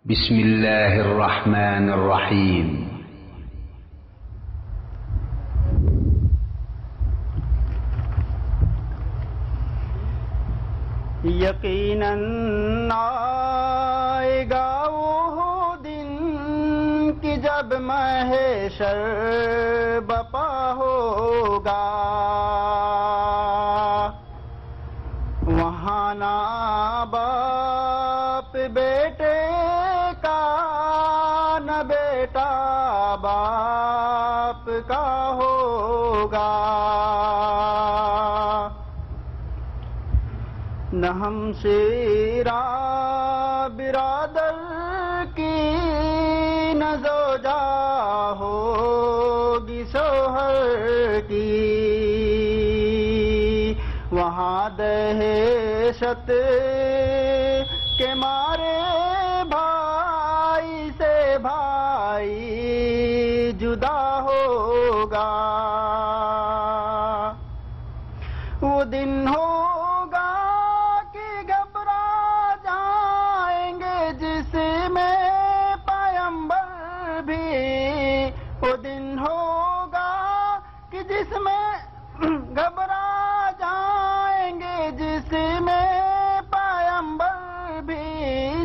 بسم اللہ الرحمن الرحیم۔ یقیناً آئے گا وہ دن کہ جب محشر بپا ہوگا، وہاں نہ باپ بیٹے کا نہ بیٹا باپ کا ہوگا، نہ ہمشیرہ برادر کی نہ زوجہ ہوگی شوہر کی، وہاں دہشت کے مارے بھائی سے بھائی جدا ہوگا، وہ دن ہوگا کہ گھبرا جائیں گے جس میں پیمبر بھی، وہ دن ہوگا کہ جس میں گھبرا جائیں گے جس میں پیمبر بھی،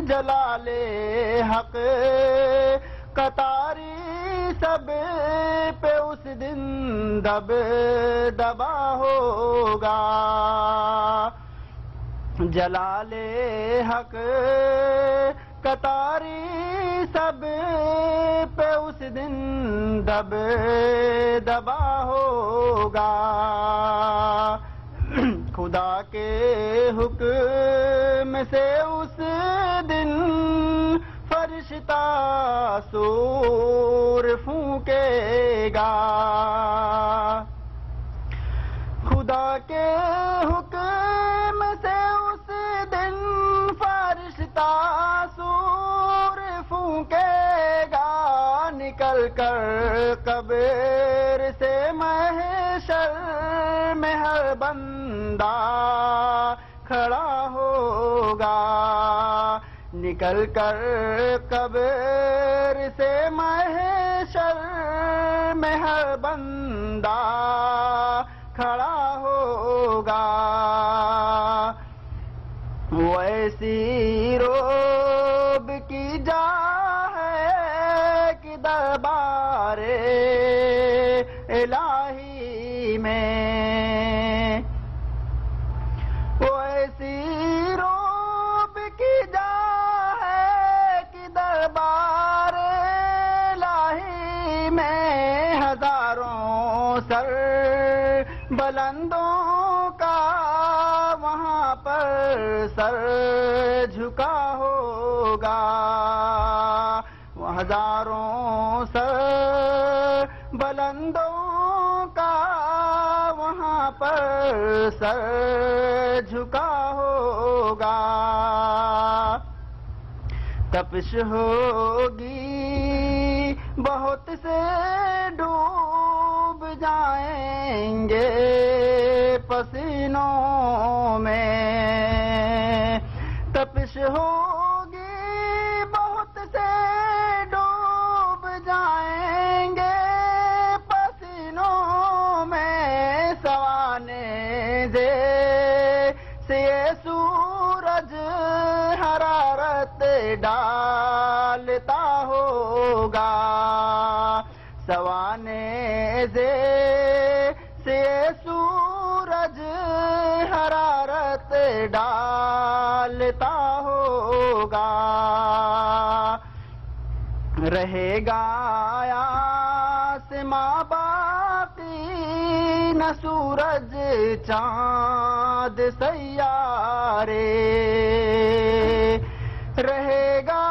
جلال حق قطاری سب پہ اس دن دب دبا ہوگا، جلال حق قطاری سب پہ اس دن دب دبا ہوگا، خدا کے حکم سے اس دن فرشتہ سور پھونکے گا، خدا کے حکم سے اس دن فرشتہ سور پھونکے گا، نکل کر قبر سے محشر میں ہر بندہ کھڑا ہوگا، نکل کر قبر سے محشر میں ہر بندہ کھڑا ہوگا، وہ ایسی روب کی جا ہے کہ دربار الہی میں، وہ ایسی روب کی جا ہے کہ دربار الہی میں، ہزاروں سر بلندوں کا وہاں پر سر جھکا ہوگا، ہزاروں سر بلندوں کا وہاں پر سر جھکا ہوگا، تپش ہوگی بہت سے ڈوب جائیں گے پسینوں میں، تپش ہوگی بہت سے ڈوب جائیں گے پسینوں میں، سوانے سے سورج حرارت ڈالتا ہوگا، سوانے سے سورج حرارت ڈالتا ہوگا، رہے گا آسماں باقی نہ سورج چاند سیارے، رہے گا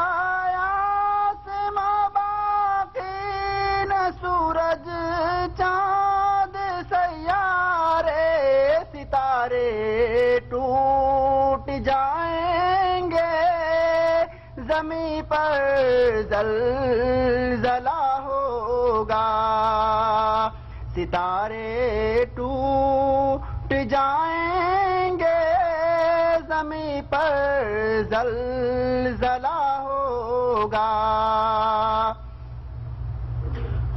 آسماں باقی نہ سورج چاند سیارے، ستارے ٹوٹ جائیں گے زمین پر زلزلہ ہوگا، ستارے ٹوٹ جائیں گے زمین پر زلزلہ ہوگا.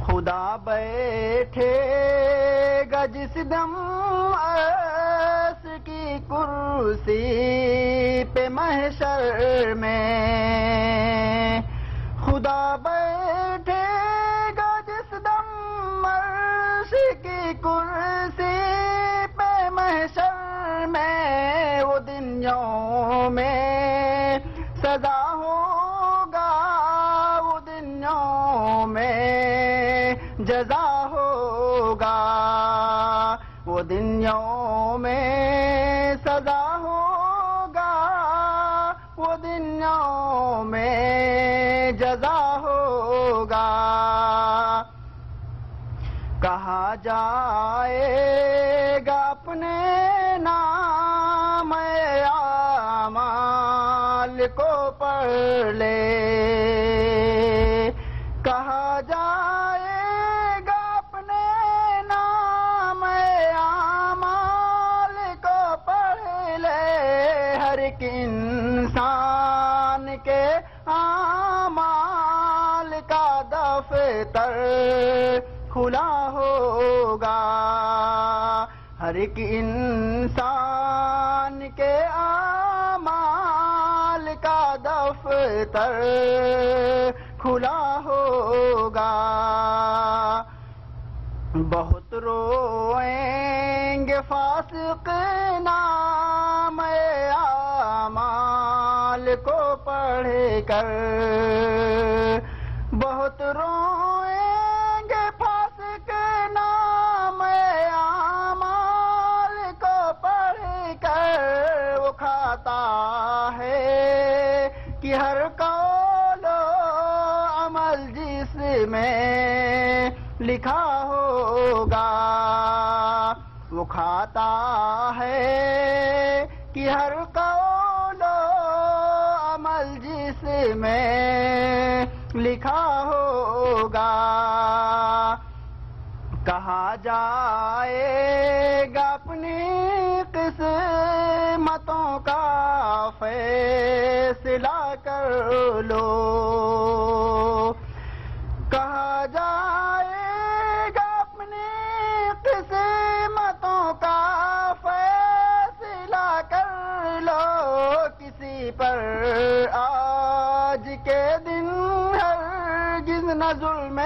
خدا بیٹھے گا جس دم عرش کی کرسی پہ محشر میں. خدا بیٹھے گا جس دم عرش کی کرسی پہ محشر میں. وہ دن یوم سزا ہوگا, وہ دن یوم جزا ہوگا, وہ دن یوم سزا ہوگا, وہ دن یوم جزا ہوگا. کہا جائے گا اپنے نام اعمال کو پڑھ لے. کہا جائے گا اپنے نام اعمال کو پڑھ لے. ہر ایک انسان کے اعمال کا دفتر کھلا ہوگا. ہر ایک انسان کے اعمال کا دفتر کھلا ہوگا. بہت روئیں گے فاسق نام اعمال کو پڑھ کر. بہت روئیں گے فاسق نام اعمال کو پڑھ کر. وہ کھاتا ہے کہ ہر قول و عمل جس میں لکھا ہوگا. وہ کھاتا ہے کہ ہر قول و عمل جس میں لکھا ہوگا. کہا جائے گا اپنی قسمتوں کا فیصلہ کر لو. کہا جائے گا اپنی قسمتوں کا فیصلہ کر لو. کسی پر آج کے دن ہرگز نہ ظلم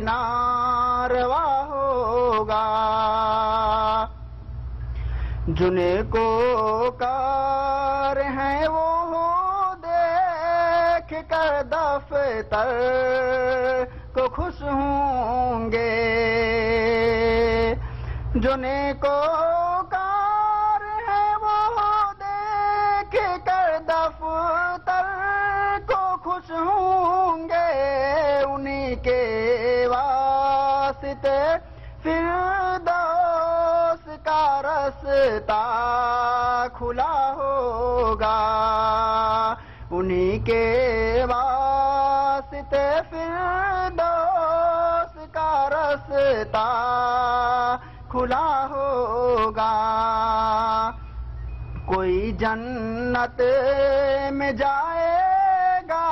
ناروا ہوگا. جنہیں کو کار ہیں وہ دیکھ کر دفتر کو خوش ہوں گے. جنہیں کو کار ہیں وہ دیکھ کر دفتر کو خوش ہوں گے. انہی کے واسطے فردوس کا رستہ کھلا ہوگا. انہی کے واسطے فردوس کا رستہ کھلا ہوگا. کوئی جنت میں جائے گا,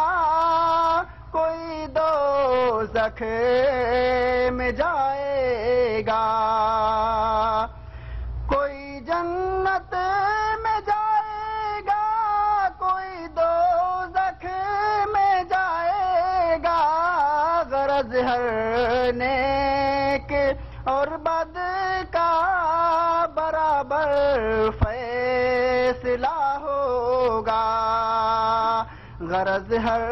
کوئی دوزخ میں جائے گا. کوئی جنت میں جائے گا, کوئی دوزخ میں جائے گا. غرض ہر نیک اور بد کا برابر فیصلہ ہوگا. غرض ہر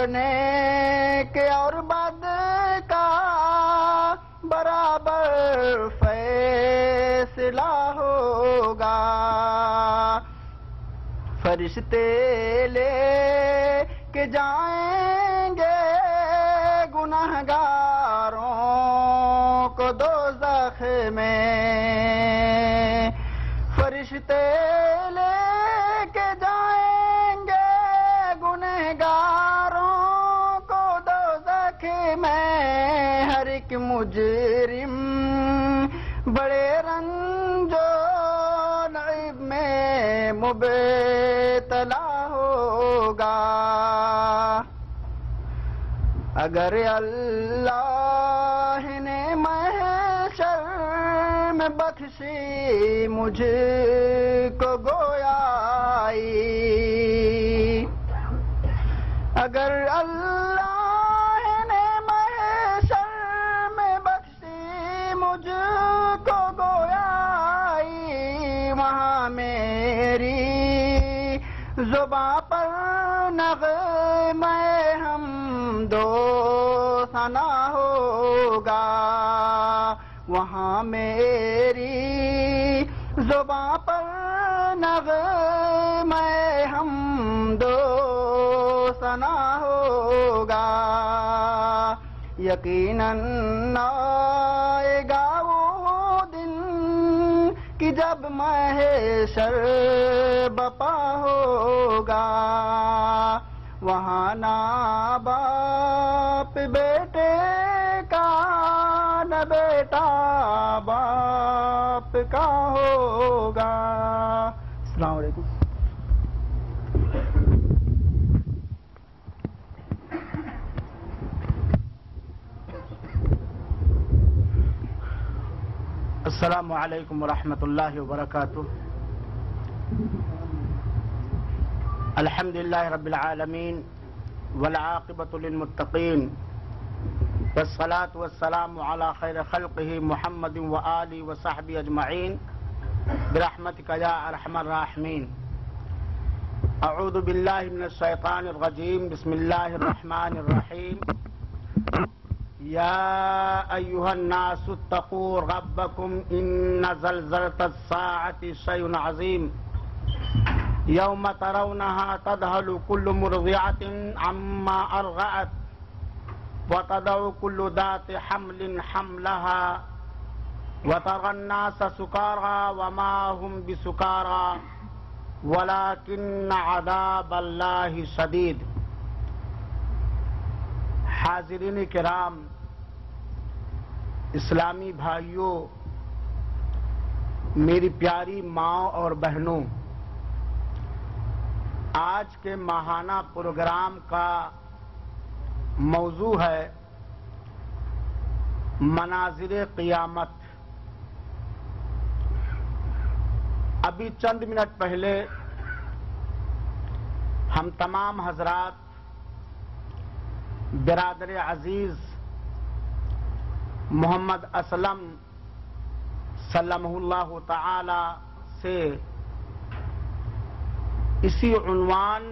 نیک اور بد کا برابر فیصلہ ہوگا. فرشتے لے کے جائیں گے گنہگاروں کو دوزخ میں. فرشتے لے کے جائیں گے گنہگاروں کو دوزخ میں. ہر ایک مجرم بڑے رنج و نعیم میں بیتلا ہوگا. اگر اللہ نے محشر میں بخشی مجھ کو گویائی، اگر اللہ نے محشر میں بخشی مجھ کو گویائی، وہاں میری زباں پر نغمہ حمد و ثنا ہوگا. وہاں میری زباں پر نغمہ حمد و ثنا ہوگا. یقیناً آئے گا وہ دن کہ جب محشر بپا ہوگا. وہاں نہ باپ بیٹے کا نہ بیٹا باپ کا ہوگا. السلام علیکم. السلام علیکم ورحمۃ اللہ وبرکاتہ. الحمد للہ رب العالمین والعاقبۃ للمتقین والصلاة والسلام علی خیر خلقہ محمد وآلہ وصحبہ اجمعین برحمتک یا ارحم الراحمین. اعوذ باللہ من الشیطان الرجیم. بسم اللہ الرحمن الرحیم. یا ایھا الناس اتقوا ربکم ان زلزلۃ الساعۃ شیء عظیم یوم ترونها تذهل كل مرضعة عما ارضعت وتضع كل ذات حمل حملها وترى الناس سكارى وما هم بسكارى ولكن عذاب الله شديد. حاضرین کرام، اسلامی بھائیوں، میری پیاری ماں اور بہنوں، آج کے ماہانہ پروگرام کا موضوع ہے مناظر قیامت. ابھی چند منٹ پہلے ہم تمام حضرات برادر عزیز محمد اسلم سلمہ اللہ تعالی سے اسی عنوان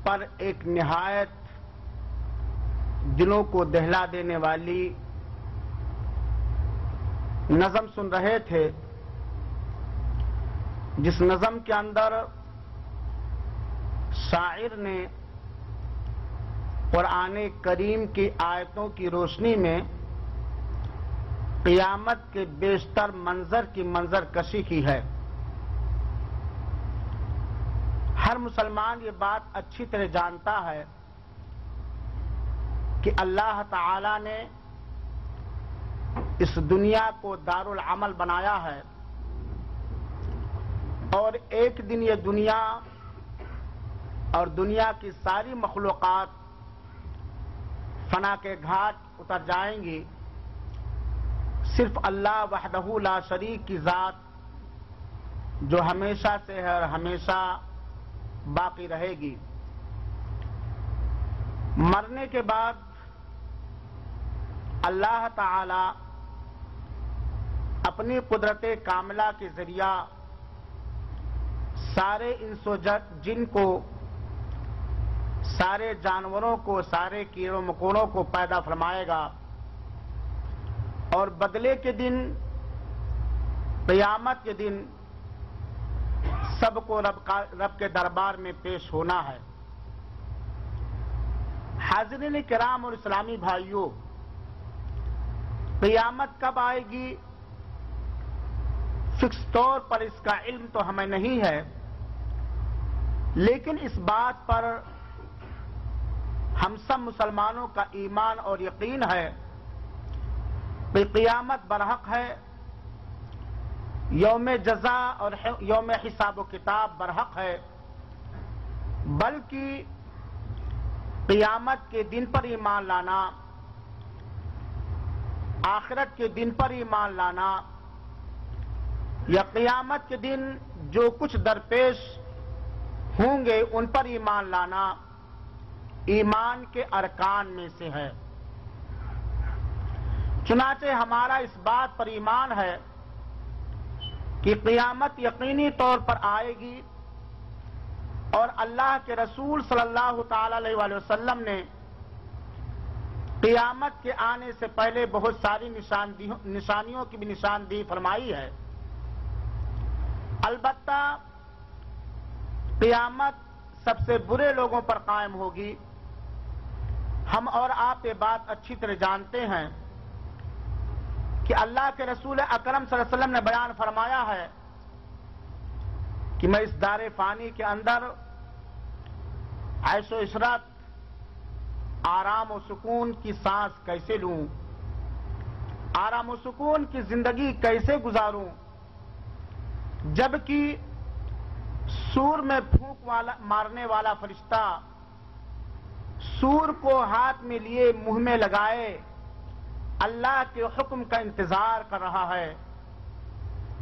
پر ایک نہایت دلوں کو دہلا دینے والی نظم سن رہے تھے، جس نظم کے اندر شاعر نے قرآن کریم کی آیتوں کی روشنی میں قیامت کے بیشتر منظر کی منظر کشی کی ہے. ہر مسلمان یہ بات اچھی طرح جانتا ہے کہ اللہ تعالی نے اس دنیا کو دار العمل بنایا ہے، اور ایک دن یہ دنیا اور دنیا کی ساری مخلوقات فنا کے گھاٹ اتر جائیں گی. صرف اللہ وحدہ لا شریک کی ذات جو ہمیشہ سے ہے اور ہمیشہ باقی رہے گی. مرنے کے بعد اللہ تعالی اپنی قدرت کاملہ کے ذریعہ سارے انس و جن کو، سارے جانوروں کو، سارے کیڑوں مکوڑوں کو پیدا فرمائے گا، اور بدلے کے دن، قیامت کے دن سب کو رب کے دربار میں پیش ہونا ہے. حاضرین کرام اور اسلامی بھائیوں، قیامت کب آئے گی فکس طور پر اس کا علم تو ہمیں نہیں ہے، لیکن اس بات پر ہم سب مسلمانوں کا ایمان اور یقین ہے کہ قیامت برحق ہے، یوم جزا اور یوم حساب و کتاب برحق ہے، بلکہ قیامت کے دن پر ایمان لانا، آخرت کے دن پر ایمان لانا، یا قیامت کے دن جو کچھ درپیش ہوں گے ان پر ایمان لانا ایمان کے ارکان میں سے ہے۔ چنانچہ ہمارا اس بات پر ایمان ہے کہ قیامت یقینی طور پر آئے گی، اور اللہ کے رسول صلی اللہ تعالی علیہ وآلہ وسلم نے قیامت کے آنے سے پہلے بہت ساری نشانیوں کی بھی نشاندہی فرمائی ہے۔ البتہ قیامت سب سے برے لوگوں پر قائم ہوگی۔ ہم اور آپ یہ بات اچھی طرح جانتے ہیں کہ اللہ کے رسول اکرم صلی اللہ علیہ وسلم نے بیان فرمایا ہے کہ میں اس دار فانی کے اندر عیش و عشرت، آرام و سکون کی سانس کیسے لوں، آرام و سکون کی زندگی کیسے گزاروں، جبکہ سور میں پھونک مارنے والا فرشتہ سور کو ہاتھ میں لیے منہ میں لگائے اللہ کے حکم کا انتظار کر رہا ہے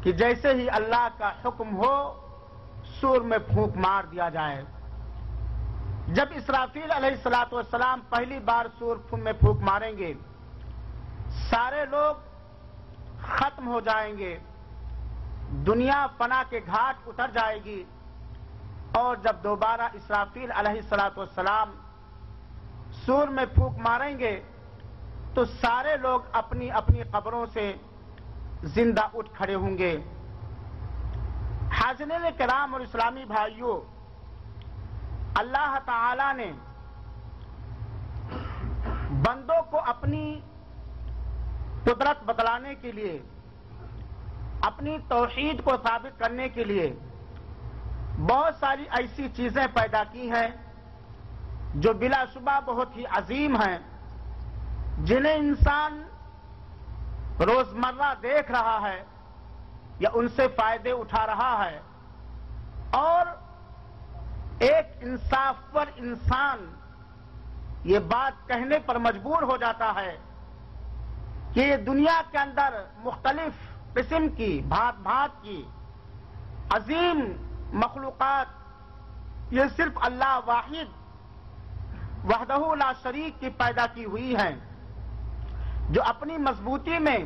کہ جیسے ہی اللہ کا حکم ہو سور میں پھونک مار دیا جائے۔ جب اسرافیل علیہ الصلوۃ والسلام پہلی بار سور میں پھونک ماریں گے، سارے لوگ ختم ہو جائیں گے، دنیا فنا کے گھاٹ اتر جائے گی، اور جب دوبارہ اسرافیل علیہ الصلوۃ والسلام سور میں پھونک ماریں گے تو سارے لوگ اپنی اپنی قبروں سے زندہ اٹھ کھڑے ہوں گے۔ حاضرین کرام اور اسلامی بھائیوں، اللہ تعالی نے بندوں کو اپنی قدرت بتلانے کے لیے، اپنی توحید کو ثابت کرنے کے لیے بہت ساری ایسی چیزیں پیدا کی ہیں جو بلا شبہ بہت ہی عظیم ہیں، جنہیں انسان روزمرہ دیکھ رہا ہے یا ان سے فائدے اٹھا رہا ہے، اور ایک انصاف پر انسان یہ بات کہنے پر مجبور ہو جاتا ہے کہ یہ دنیا کے اندر مختلف قسم کی بھات بھات کی عظیم مخلوقات یہ صرف اللہ واحد وحدہ لا شریک کی پیدا کی ہوئی ہیں، جو اپنی مضبوطی میں،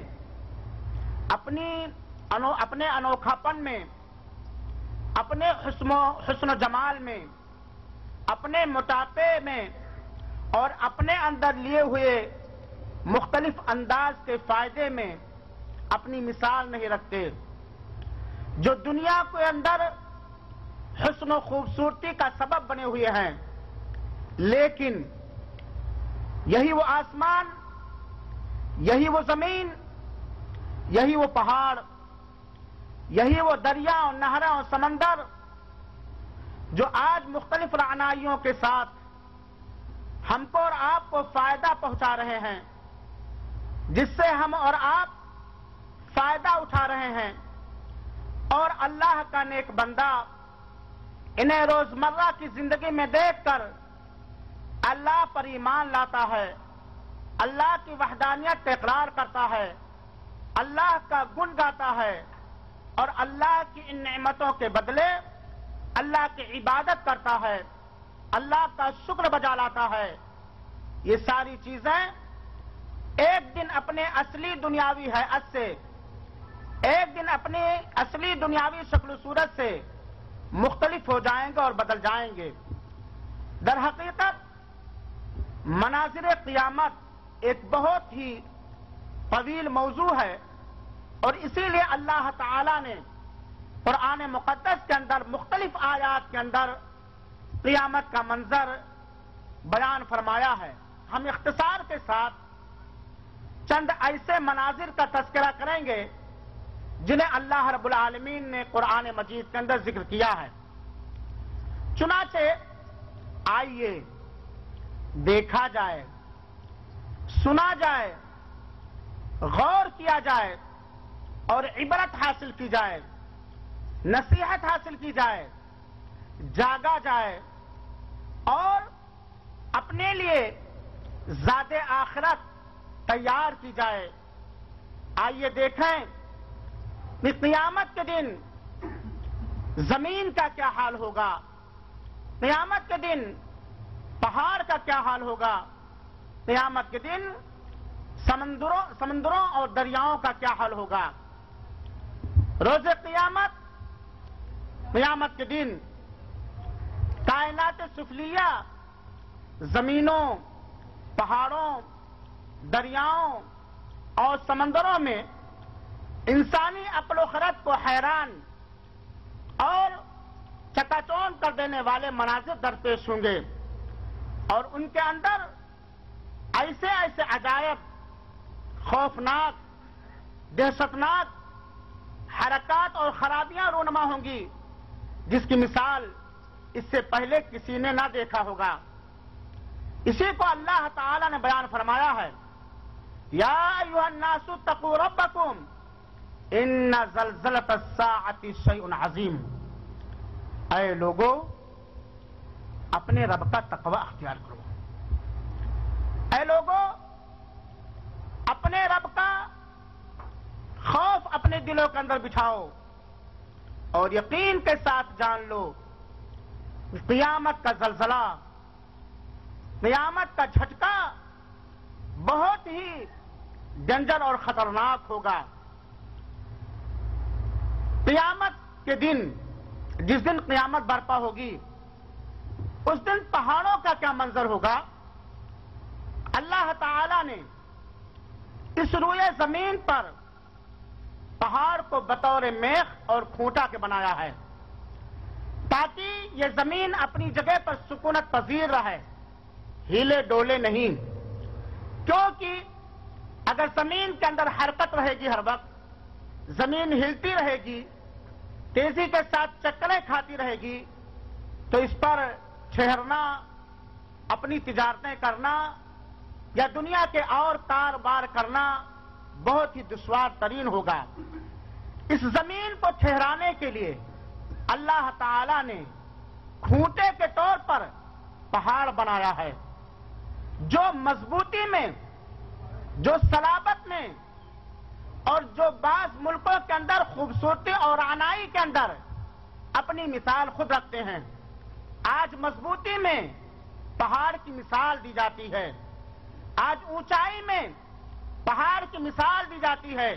اپنے انوکھاپن میں، اپنے حسن و جمال میں، اپنے موٹاپے میں اور اپنے اندر لیے ہوئے مختلف انداز کے فائدے میں اپنی مثال نہیں رکھتے، جو دنیا کے اندر حسن و خوبصورتی کا سبب بنے ہوئے ہیں، لیکن یہی وہ آسمان، یہی وہ زمین، یہی وہ پہاڑ، یہی وہ دریا اور نہریں اور سمندر جو آج مختلف رعنائیوں کے ساتھ ہم کو اور آپ کو فائدہ پہنچا رہے ہیں، جس سے ہم اور آپ فائدہ اٹھا رہے ہیں، اور اللہ کا نیک بندہ انہیں روزمرہ کی زندگی میں دیکھ کر اللہ پر ایمان لاتا ہے، اللہ کی وحدانیت کا اقرار کرتا ہے، اللہ کا گن گاتا ہے، اور اللہ کی ان نعمتوں کے بدلے اللہ کی عبادت کرتا ہے، اللہ کا شکر بجا لاتا ہے۔ یہ ساری چیزیں ایک دن اپنے اصلی دنیاوی حیثیت سے، ایک دن اپنی اصلی دنیاوی شکل و صورت سے مختلف ہو جائیں گے اور بدل جائیں گے۔ در حقیقت مناظر قیامت ایک بہت ہی طویل موضوع ہے، اور اسی لیے اللہ تعالی نے قرآن مقدس کے اندر مختلف آیات کے اندر قیامت کا منظر بیان فرمایا ہے۔ ہم اختصار کے ساتھ چند ایسے مناظر کا تذکرہ کریں گے جنہیں اللہ رب العالمین نے قرآن مجید کے اندر ذکر کیا ہے۔ چنانچہ آئیے دیکھا جائے، سنا جائے، غور کیا جائے اور عبرت حاصل کی جائے، نصیحت حاصل کی جائے، جاگا جائے اور اپنے لیے زاد آخرت تیار کی جائے۔ آئیے دیکھیں کہ قیامت کے دن زمین کا کیا حال ہوگا، قیامت کے دن پہاڑ کا کیا حال ہوگا، قیامت کے دن سمندروں اور دریاؤں کا کیا حال ہوگا۔ روز قیامت، قیامت کے دن کائنات سفلیہ، زمینوں، پہاڑوں، دریاؤں اور سمندروں میں انسانی عقل و خرد کو حیران اور چکا چوند کر دینے والے مناظر درپیش ہوں گے، اور ان کے اندر ایسے ایسے عجائب، خوفناک، دہشتناک حرکات اور خرابیاں رونما ہوں گی جس کی مثال اس سے پہلے کسی نے نہ دیکھا ہوگا۔ اسی کو اللہ تعالی نے بیان فرمایا ہے، یا ایھا الناس اتقوا ربکم ان زلزلۃ الساعۃ شیء عظیم۔ اے لوگو، اپنے رب کا تقوی اختیار کرو۔ اے لوگو، اپنے رب کا خوف اپنے دلوں کے اندر بچھاؤ اور یقین کے ساتھ جان لو کہ قیامت کا زلزلہ، قیامت کا جھٹکا بہت ہی ڈینجر اور خطرناک ہوگا۔ قیامت کے دن، جس دن قیامت برپا ہوگی، اس دن پہاڑوں کا کیا منظر ہوگا۔ اللہ تعالی نے اس روئے زمین پر پہاڑ کو بطور میخ اور کھوٹا کے بنایا ہے تاکہ یہ زمین اپنی جگہ پر سکونت پذیر رہے، ہیلے ڈولے نہیں، کیونکہ اگر زمین کے اندر حرکت رہے گی، ہر وقت زمین ہلتی رہے گی، تیزی کے ساتھ چکریں کھاتی رہے گی، تو اس پر ٹھہرنا، اپنی تجارتیں کرنا یا دنیا کے اور کاروبار کرنا بہت ہی دشوار ترین ہوگا۔ اس زمین کو ٹھہرانے کے لیے اللہ تعالی نے کھوٹے کے طور پر پہاڑ بنایا ہے، جو مضبوطی میں، جو صلابت میں اور جو بعض ملکوں کے اندر خوبصورتی اور عنائی کے اندر اپنی مثال خود رکھتے ہیں۔ آج مضبوطی میں پہاڑ کی مثال دی جاتی ہے، آج اونچائی میں پہاڑ کی مثال دی جاتی ہے،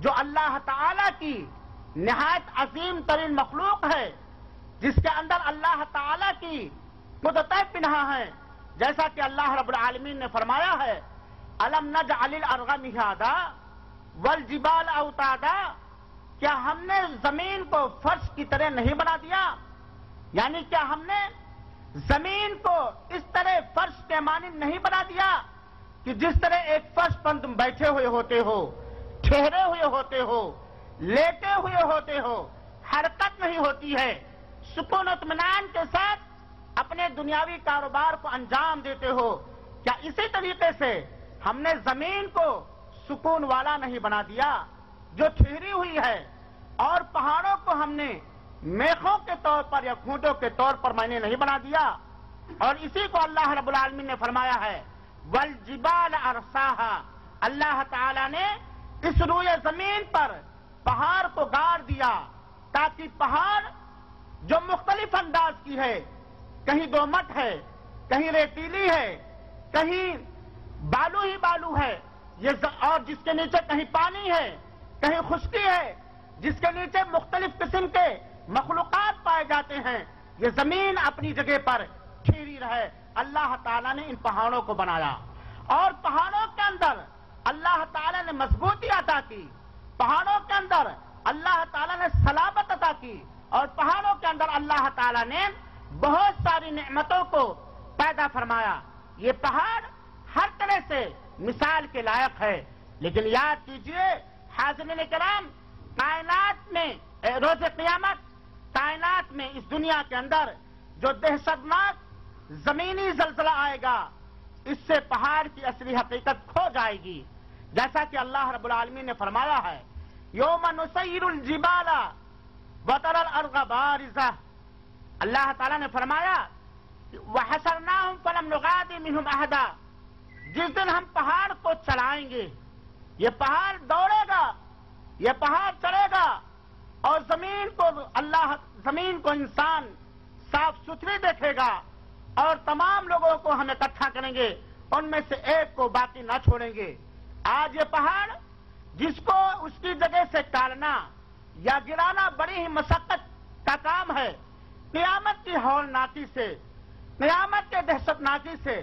جو اللہ تعالی کی نہایت عظیم ترین مخلوق ہے، جس کے اندر اللہ تعالی کی قدرتیں پنہا ہیں، جیسا کہ اللہ رب العالمین نے فرمایا ہے، الم نجعل الارض مہادا والجبال اوتادا، کیا ہم نے زمین کو فرش کی طرح نہیں بنا دیا؟ یعنی کیا ہم نے زمین کو اس طرح فرش کے مانند نہیں بنا دیا کہ جس طرح ایک فرش پر تم بیٹھے ہوئے ہوتے ہو، ٹھہرے ہوئے ہوتے ہو، لیٹے ہوئے ہوتے ہو، حرکت نہیں ہوتی ہے، سکون و اطمینان کے ساتھ اپنے دنیاوی کاروبار کو انجام دیتے ہو، کیا اسی طریقے سے ہم نے زمین کو سکون والا نہیں بنا دیا جو ٹھہری ہوئی ہے، اور پہاڑوں کو ہم نے میخوں کے طور پر یا کھوٹوں کے طور پر میں نے نہیں بنا دیا۔ اور اسی کو اللہ رب العالمین نے فرمایا ہے، والجبال ارساہا، اللہ تعالی نے اس روئے زمین پر پہاڑ کو گاڑ دیا تاکہ پہاڑ جو مختلف انداز کی ہے، کہیں دومٹ ہے، کہیں ریتیلی ہے، کہیں بالو ہی بالو ہے، اور جس کے نیچے کہیں پانی ہے، کہیں خشکی ہے، جس کے نیچے مختلف قسم کے مخلوقات پائے جاتے ہیں، یہ زمین اپنی جگہ پر ٹھہری رہے، اللہ تعالیٰ نے ان پہاڑوں کو بنایا، اور پہاڑوں کے اندر اللہ تعالیٰ نے مضبوطی عطا کی، پہاڑوں کے اندر اللہ تعالیٰ نے صلابت عطا کی، اور پہاڑوں کے اندر اللہ تعالیٰ نے بہت ساری نعمتوں کو پیدا فرمایا۔ یہ پہاڑ ہر طرح سے مثال کے لائق ہے، لیکن یاد کیجئے حاضرین کرام، کائنات میں روز قیامت، کائنات میں اس دنیا کے اندر جو دہشتناک زمینی زلزلہ آئے گا، اس سے پہاڑ کی اصلی حقیقت کھو جائے گی، جیسا کہ اللہ رب العالمین نے فرمایا ہے، یوم نسیر الجبال وترى الارض بارزہ، اللہ تعالیٰ نے فرمایا وحشرناہم فلم نغادر منہم احدا، جس دن ہم پہاڑ کو چلائیں گے، یہ پہاڑ دوڑے گا، یہ پہاڑ چڑھے گا، اور زمین کو انسان صاف ستھری دیکھے گا، اور تمام لوگوں کو ہم اکٹھا کریں گے، ان میں سے ایک کو باقی نہ چھوڑیں گے۔ آج یہ پہاڑ جس کو اس کی جگہ سے ٹالنا یا گرانا بڑی ہی مشقت کا کام ہے، قیامت کی ہولناکی سے، قیامت کے دہشت ناکی سے،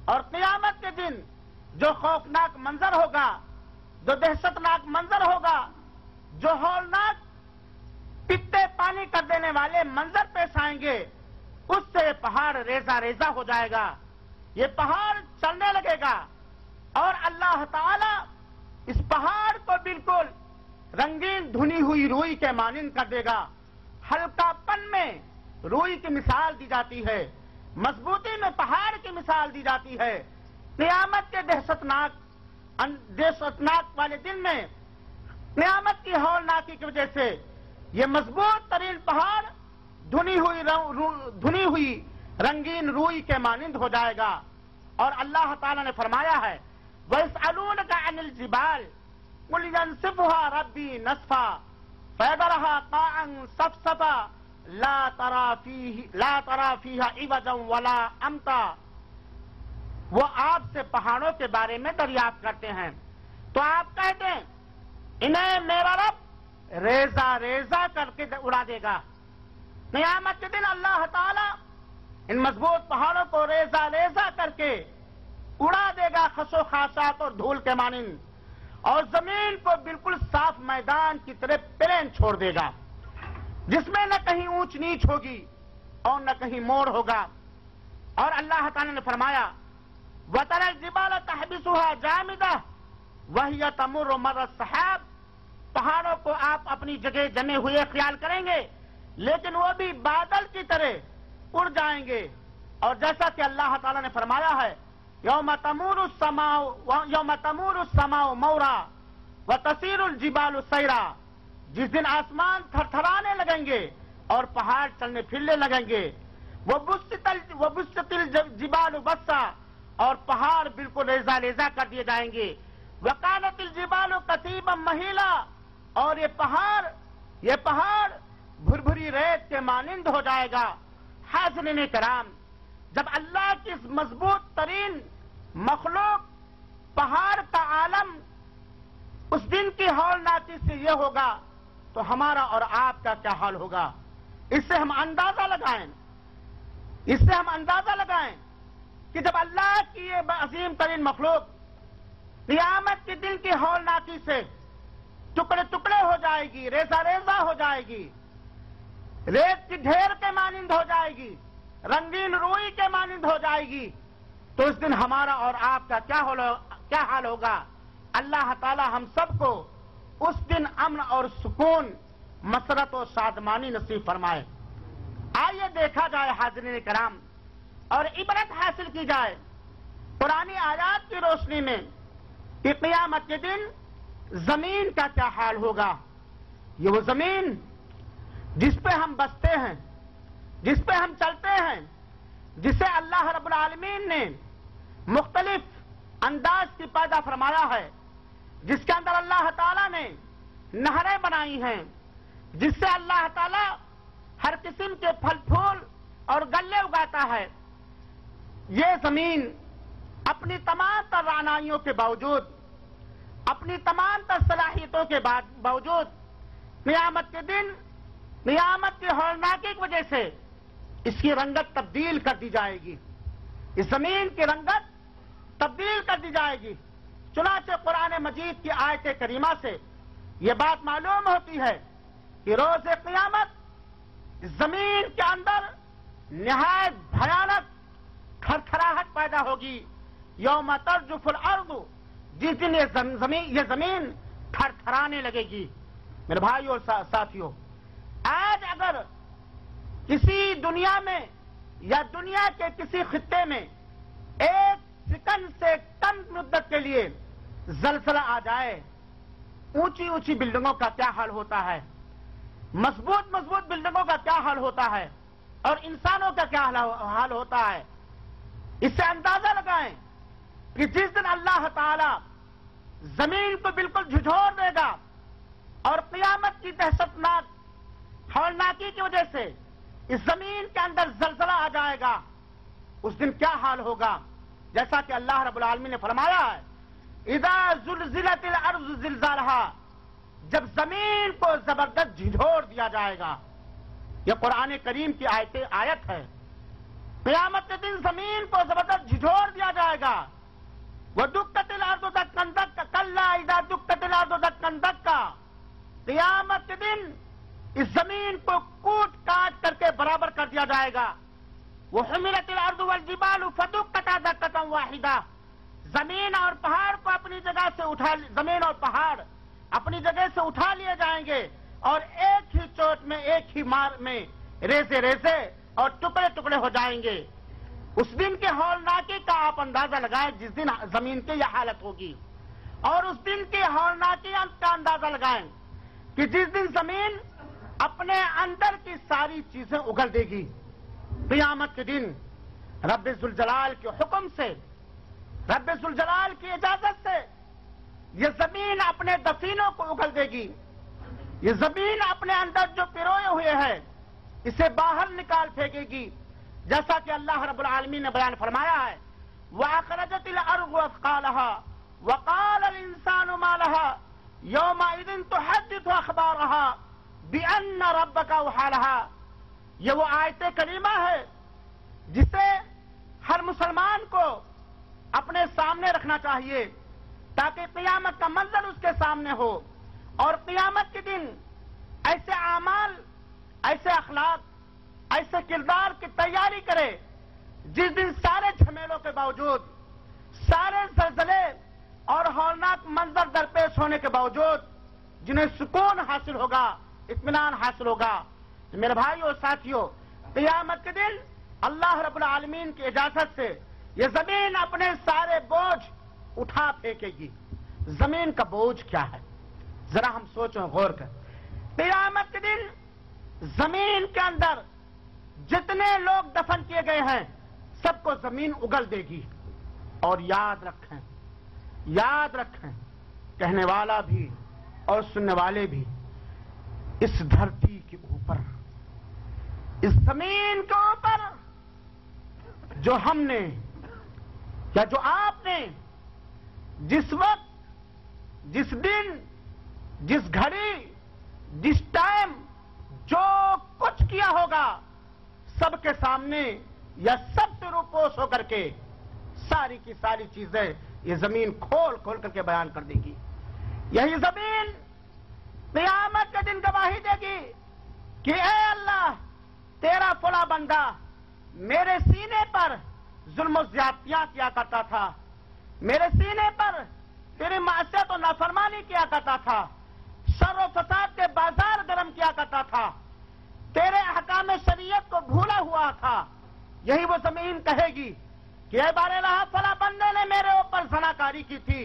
اور قیامت کے دن جو خوفناک منظر ہوگا، جو دہشت ناک منظر ہوگا، جو ہولناک پتے پانی کر دینے والے منظر پیش آئیں گے، اس سے یہ پہاڑ ریزہ ریزہ ہو جائے گا، یہ پہاڑ چلنے لگے گا، اور اللہ تعالی اس پہاڑ کو بالکل رنگین دھنی ہوئی روئی کے مانند کر دے گا۔ ہلکا پن میں روئی کی مثال دی جاتی ہے، مضبوطی میں پہاڑ کی مثال دی جاتی ہے۔ قیامت کے دہشت ناک والے دن میں، قیامت کی ہولناکی کی وجہ سے یہ مضبوط ترین پہاڑ دھنی ہوئی رنگین روئی کے مانند ہو جائے گا۔ اور اللہ تعالیٰ نے فرمایا ہے وَيَسْأَلُونَكَ عَنِ الْجِبَالِ قُلْ يَنسِفُهَا رَبِّي نَسْفًا فَيَذَرُهَا قَاعًا صَفْصَفًا لا ترى فيها عوجا ولا امتا۔ وہ آپ سے پہاڑوں کے بارے میں دریافت کرتے ہیں تو آپ کہتے ہیں انہیں میرا رب ریزہ ریزہ کر کے اڑا دے گا۔ قیامت کے دن اللہ تعالی ان مضبوط پہاڑوں کو ریزہ ریزہ کر کے اڑا دے گا، خس و خاشاک اور دھول کے مانند، اور زمین کو بالکل صاف میدان کی طرح پلین چھوڑ دے گا، جس میں نہ کہیں اونچ نیچ ہوگی اور نہ کہیں موڑ ہوگا۔ اور اللہ تعالی نے فرمایا وَتَرَى الْجِبَالَ تَحْبِسُهَا جَامِدَةً وَهِيَ تَمُرُّ مَرَّ السَّحَابِ، پہاڑوں کو آپ اپنی جگہ جمے ہوئے خیال کریں گے، لیکن وہ بھی بادل کی طرح اڑ جائیں گے۔ اور جیسا کہ اللہ تعالی نے فرمایا ہے یوم تمور السماء مورا وتسیر الجبال سیرا، جس دن آسمان تھر تھرانے لگیں گے اور پہاڑ چلنے پھرنے لگیں گے، وبست الجبال بسا، اور پہاڑ بالکل ریزہ ریزہ کر دیے جائیں گے، وکانت الجبال کثیبا مہیلا، اور یہ پہاڑ بھری ریت کے مانند ہو جائے گا۔ حاضرین کرام، جب اللہ کی اس مضبوط ترین مخلوق پہاڑ کا عالم اس دن کی ہولناکی سے یہ ہوگا تو ہمارا اور آپ کا کیا حال ہوگا؟ اس سے ہم اندازہ لگائیں کہ جب اللہ کی یہ عظیم ترین مخلوق قیامت کے دن کی ہولناکی سے ٹکڑے ٹکڑے ہو جائے گی، ریزہ ریزہ ہو جائے گی، ریت کی ڈھیر کے مانند ہو جائے گی، رنگین روئی کے مانند ہو جائے گی، تو اس دن ہمارا اور آپ کا کیا حال ہوگا؟ اللہ تعالی ہم سب کو اس دن امن اور سکون، مسرت و شادمانی نصیب فرمائے۔ آئیے دیکھا جائے حاضرین کرام اور عبرت حاصل کی جائے پرانی آیات کی روشنی میں کہ قیامت کے دن زمین کا کیا حال ہوگا۔ یہ وہ زمین جس پہ ہم بستے ہیں، جس پہ ہم چلتے ہیں، جسے اللہ رب العالمین نے مختلف انداز کی پیدا فرمایا ہے، جس کے اندر اللہ تعالیٰ نے نہریں بنائی ہیں، جس سے اللہ تعالیٰ ہر قسم کے پھل پھول اور گلے اگاتا ہے۔ یہ زمین اپنی تمام تر رعنائیوں کے باوجود، اپنی تمام تر صلاحیتوں کے باوجود، قیامت کے دن، قیامت کی ہولناکی کی وجہ سے اس کی رنگت تبدیل کر دی جائے گی، اس زمین کی رنگت تبدیل کر دی جائے گی۔ چنانچہ قرآن مجید کی آیت کریمہ سے یہ بات معلوم ہوتی ہے کہ روز قیامت زمین کے اندر نہایت بھیانک تھرتھراہٹ پیدا ہوگی۔ یوم ترجف الارض، جس دن یہ زمین تھر تھرانے لگے گی۔ میرے بھائیو اور ساتھیو، آج اگر کسی دنیا میں یا دنیا کے کسی خطے میں ایک سیکنڈ سے کم مدت کے لیے زلزلہ آ جائے، اونچی اونچی بلڈنگوں کا کیا حال ہوتا ہے، مضبوط مضبوط بلڈنگوں کا کیا حال ہوتا ہے، اور انسانوں کا کیا حال ہوتا ہے، اس سے اندازہ لگائیں کہ جس دن اللہ تعالی زمین کو بالکل جھنجھوڑ دے گا اور قیامت کی دہشتناک ہولناکی کی وجہ سے اس زمین کے اندر زلزلہ آ جائے گا، اس دن کیا حال ہوگا؟ جیسا کہ اللہ رب العالمین نے فرمایا ہے اذا زلزلت الارض زلزالها، جب زمین کو زبردست جھنجھوڑ دیا جائے گا۔ یہ قرآن کریم کی آیت ہے۔ قیامت کے دن زمین کو زبردست جھنجھوڑ دیا جائے گا۔ وَدُكَّتِ الْأَرْضُ دَكًّا دَكًّا كَلَّا إِذَا دُكَّتِ الْأَرْضُ دَكًّا دَكًّا، قیامت کے دن اس زمین کو کوٹ کاٹ کر کے برابر کر دیا جائے گا۔ وَحُمِلَتِ الْأَرْضُ وَالْجِبَالُ فَدُكَّتَا دَكَّةً وَاحِدَةً، زمین اور پہاڑ کو اپنی جگہ سے زمین اور پہاڑ اپنی جگہ سے اٹھا لیے جائیں گے اور ایک ہی چوٹ میں، ایک ہی مار میں ریزے ریزے اور ٹکڑے ٹکڑے ہو جائیں گے۔ اس دن کے ہولناکی کا آپ اندازہ لگائیں جس دن زمین کی یہ حالت ہوگی، اور اس دن کی ہولناکی کا اندازہ لگائیں کہ جس دن زمین اپنے اندر کی ساری چیزیں اگل دے گی۔ قیامت کے دن رب ذوالجلال کے حکم سے، رب ذوالجلال کی اجازت سے یہ زمین اپنے دفینوں کو اگل دے گی۔ یہ زمین اپنے اندر جو پروئے ہوئے ہیں اسے باہر نکال پھینکے گی، جیسا کہ اللہ رب العالمین نے بیان فرمایا ہے وَأَخْرَجَتِ الْأَرْضُ أَثْقَالَهَا وَقَالَ الْإِنسَانُ مَا لَهَا يَوْمَئِذٍ تُحَدِّثُ أَخْبَارَهَا بِأَنَّ رَبَّكَ أَوْحَىٰ لَهَا۔ یہ وہ آیت کریمہ ہے جسے ہر مسلمان کو اپنے سامنے رکھنا چاہیے تاکہ قیامت کا منظر اس کے سامنے ہو، اور قیامت کے دن ایسے اعمال، ایسے اخلاق، ایسے کردار کی تیاری کرے جس دن سارے جھمیلوں کے باوجود، سارے زلزلے اور ہولناک منظر درپیش ہونے کے باوجود جنہیں سکون حاصل ہوگا، اطمینان حاصل ہوگا۔ تو میرے بھائی اور ساتھیوں، قیامت کے دن اللہ رب العالمین کی اجازت سے یہ زمین اپنے سارے بوجھ اٹھا پھینکے گی۔ زمین کا بوجھ کیا ہے؟ ذرا ہم سوچیں، غور کریں۔ قیامت کے دن زمین کے اندر جتنے لوگ دفن کیے گئے ہیں سب کو زمین اگل دے گی۔ اور یاد رکھیں، یاد رکھیں، کہنے والا بھی اور سننے والے بھی، اس دھرتی کے اوپر، اس زمین کے اوپر جو ہم نے یا جو آپ نے جس وقت، جس دن، جس گھڑی، جس ٹائم جو کچھ کیا ہوگا سب کے سامنے یا سب سے روپوش ہو کر کے ساری کی ساری چیزیں یہ زمین کھول کھول کر کے بیان کر دے گی۔ یہی زمین قیامت کے دن گواہی دے گی کہ اے اللہ، تیرا فلاں بندہ میرے سینے پر ظلم و زیادتیاں کیا کرتا تھا، میرے سینے پر تیری معصیت و نافرمانی کیا کرتا تھا، شر و فساد کے بازار گرم کیا کرتا تھا، تیرے احکام شریعت کو بھولا ہوا تھا۔ یہی وہ زمین کہے گی کہ اے بار الہ، فلاں بندے نے میرے اوپر زناکاری کی تھی،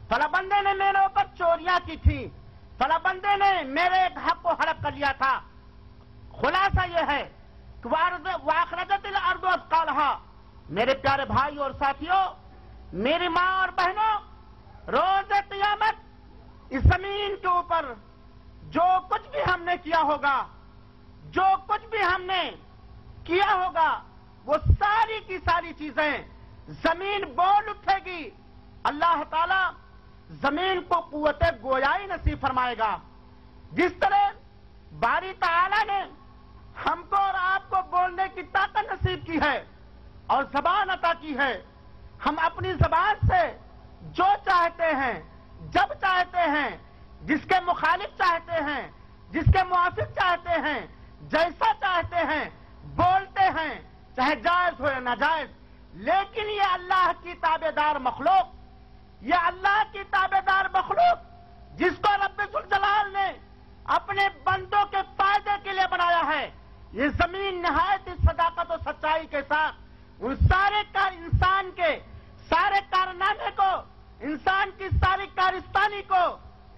فلاں بندے نے میرے اوپر چوریاں کی تھی، فلاں بندے نے میرے ایک حق کو ہڑپ کر لیا تھا۔ خلاصہ یہ ہے کہ وَأَخْرَجَتِ الْأَرْضُ أَثْقَالَهَا۔ میرے پیارے بھائی اور ساتھیوں، میری ماں اور بہنوں، روز قیامت اس زمین کے اوپر جو کچھ بھی ہم نے کیا ہوگا، جو کچھ بھی ہم نے کیا ہوگا، وہ ساری کی ساری چیزیں زمین بول اٹھے گی۔ اللہ تعالی زمین کو قوت گویائی نصیب فرمائے گا۔ جس طرح باری تعالی نے ہم کو اور آپ کو بولنے کی طاقت نصیب کی ہے اور زبان عطا کی ہے، ہم اپنی زبان سے جو چاہتے ہیں، جب چاہتے ہیں، جس کے مخالف چاہتے ہیں، جس کے موافق چاہتے ہیں، جیسا چاہتے ہیں بولتے ہیں، چاہے جائز ہو یا ناجائز۔ لیکن یہ اللہ کی تابعدار مخلوق، یہ اللہ کی تابعدار مخلوق جس کو رب ذوالجلال نے اپنے بندوں کے فائدے کے لیے بنایا ہے، یہ زمین نہایت صداقت و سچائی کے ساتھ ان سارے انسان کے سارے کارنامے کو، انسان کی ساری کارستانی کو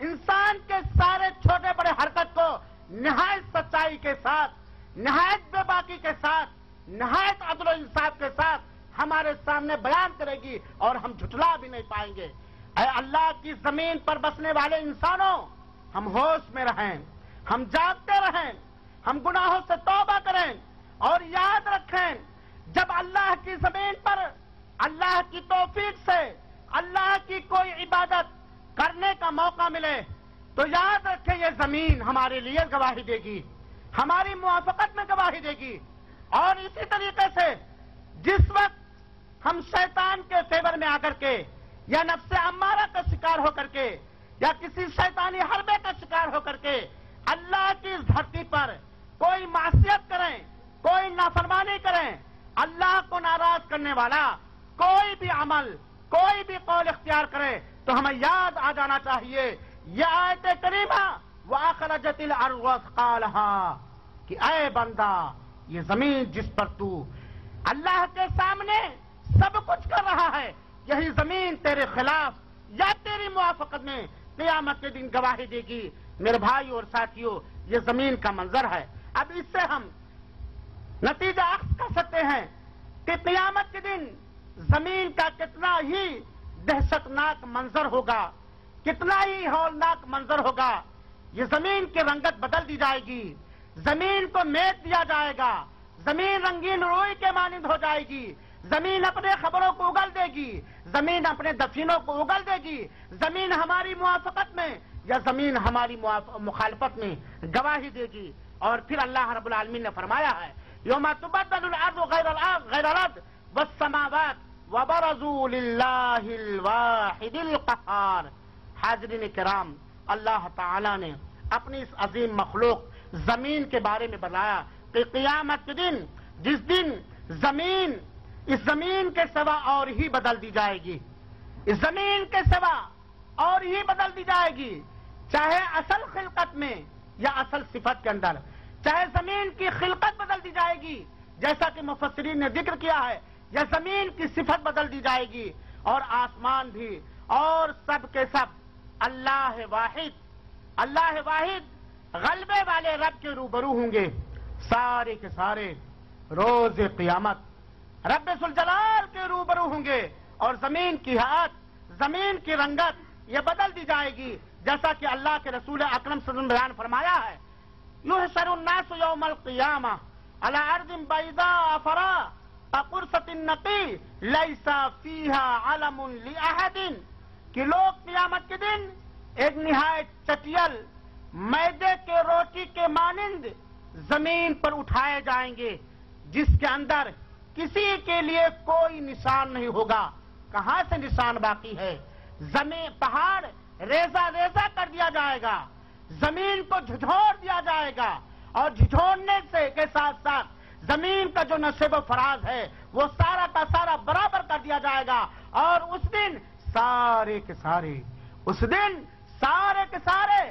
انسان کے سارے چھوٹے بڑے حرکت کو نہایت سچائی کے ساتھ، نہایت بے باکی کے ساتھ، نہایت عدل و انصاف کے ساتھ ہمارے سامنے بیان کرے گی اور ہم جھٹلا بھی نہیں پائیں گے۔ اے اللہ کی زمین پر بسنے والے انسانوں، ہم ہوش میں رہیں، ہم جاگتے رہیں، ہم گناہوں سے توبہ کریں اور یاد رکھیں جب اللہ کی زمین پر اللہ کی توفیق سے اللہ کی کوئی عبادت کرنے کا موقع ملے تو یاد رکھیں یہ زمین ہمارے لیے گواہی دے گی، ہماری موافقت میں گواہی دے گی۔ اور اسی طریقے سے جس وقت ہم شیطان کے فیور میں آ کر کے یا نفس امارہ کا شکار ہو کر کے یا کسی شیطانی حربے کا شکار ہو کر کے اللہ کی اس دھرتی پر کوئی معصیت کریں، کوئی نافرمانی کریں، اللہ کو ناراض کرنے والا کوئی بھی عمل، کوئی بھی قول اختیار کرے تو ہمیں یاد آ جانا چاہیے یہ آیت کریمہ وَأَخْرَجَتِ الْأَرْضُ أَثْقَالَهَا کہ اے بندہ یہ زمین جس پر تو اللہ کے سامنے سب کچھ کر رہا ہے، یہی زمین تیرے خلاف یا تیری موافقت میں قیامت کے دن گواہی دے گی۔ میرے بھائی اور ساتھیوں، یہ زمین کا منظر ہے۔ اب اس سے ہم نتیجہ اخذ کر سکتے ہیں کہ قیامت کے دن زمین کا کتنا ہی دہشت ناک منظر ہوگا، کتنا ہی ہولناک منظر ہوگا۔ یہ زمین کی رنگت بدل دی جائے گی، زمین کو میٹ دیا جائے گا، زمین رنگین روئی کے مانند ہو جائے گی، زمین اپنے خبروں کو اگل دے گی، زمین اپنے دفینوں کو اگل دے گی، زمین ہماری موافقت میں یا زمین ہماری مخالفت میں گواہی دے گی۔ اور پھر اللہ رب العالمین نے فرمایا ہے یوم تبدل الارض غیر الارض والسماوات وبرزوا للہ الواحد القہار۔ حاضرین کرام، اللہ تعالی نے اپنی اس عظیم مخلوق زمین کے بارے میں بتایا کہ قیامت کے دن جس دن زمین اس زمین کے سوا اور ہی بدل دی جائے گی، اس زمین کے سوا اور ہی بدل دی جائے گی، چاہے اصل خلقت میں یا اصل صفت کے اندر، چاہے زمین کی خلقت بدل دی جائے گی جیسا کہ مفسرین نے ذکر کیا ہے، یا زمین کی صفت بدل دی جائے گی، اور آسمان بھی، اور سب کے سب اللہ واحد غلبے والے رب کے روبرو ہوں گے۔ سارے کے سارے روز قیامت رب ذوالجلال کے روبرو ہوں گے، اور زمین کی حالت، زمین کی رنگت یہ بدل دی جائے گی جیسا کہ اللہ کے رسول اکرم صلی اللہ علیہ وسلم بیان فرمایا ہے یحشر الناس یوم القیامہ علی ارض بیضاء فراء کقرصۃ النقی لیس فیہا علم لأحد کہ لوگ قیامت کے دن ایک نہایت چٹیل میدے کے روٹی کے مانند زمین پر اٹھائے جائیں گے جس کے اندر کسی کے لیے کوئی نشان نہیں ہوگا۔ کہاں سے نشان باقی ہے؟ زمین پہاڑ ریزہ ریزہ کر دیا جائے گا، زمین کو جھجھوڑ دیا جائے گا، اور جھجھوڑنے سے کے ساتھ ساتھ زمین کا جو نصیب و فراز ہے وہ سارا کا سارا برابر کر دیا جائے گا، اور اس دن سارے کے سارے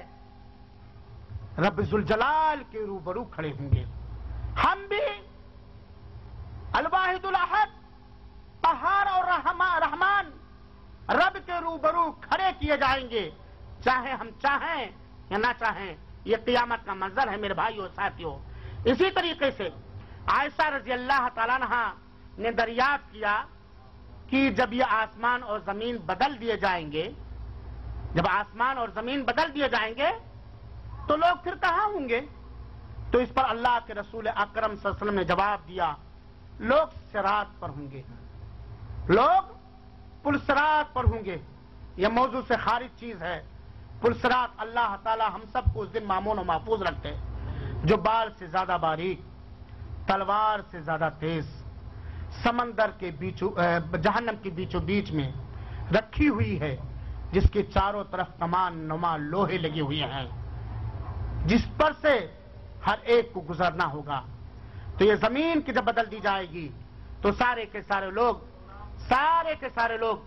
رب ذوالجلال کے روبرو کھڑے ہوں گے۔ ہم بھی الواحد الاحد قہار اور رحمان رب کے روبرو کھڑے کیے جائیں گے، چاہے ہم چاہیں یا نہ چاہیں۔ یہ قیامت کا منظر ہے میرے بھائیو اور ساتھیو۔ اسی طریقے سے عائشہ رضی اللہ تعالیٰ عنہا نے دریافت کیا کہ جب یہ آسمان اور زمین بدل دیے جائیں گے، جب آسمان اور زمین بدل دیے جائیں گے تو لوگ پھر کہاں ہوں گے؟ تو اس پر اللہ کے رسول اکرم صلی اللہ علیہ وسلم نے جواب دیا لوگ صراط پر ہوں گے، لوگ پلصراط پر ہوں گے۔ یہ موضوع سے خارج چیز ہے۔ پلصراط اللہ تعالی ہم سب کو اس دن مامون و محفوظ رکھتے جو بال سے زیادہ باریک، تلوار سے زیادہ تیز، سمندر کے جہنم کے بیچوں بیچ میں رکھی ہوئی ہے، جس کے چاروں طرف کمان نما لوہے لگے ہوئے ہیں، جس پر سے ہر ایک کو گزرنا ہوگا۔ تو یہ زمین کی جب بدل دی جائے گی تو سارے کے سارے لوگ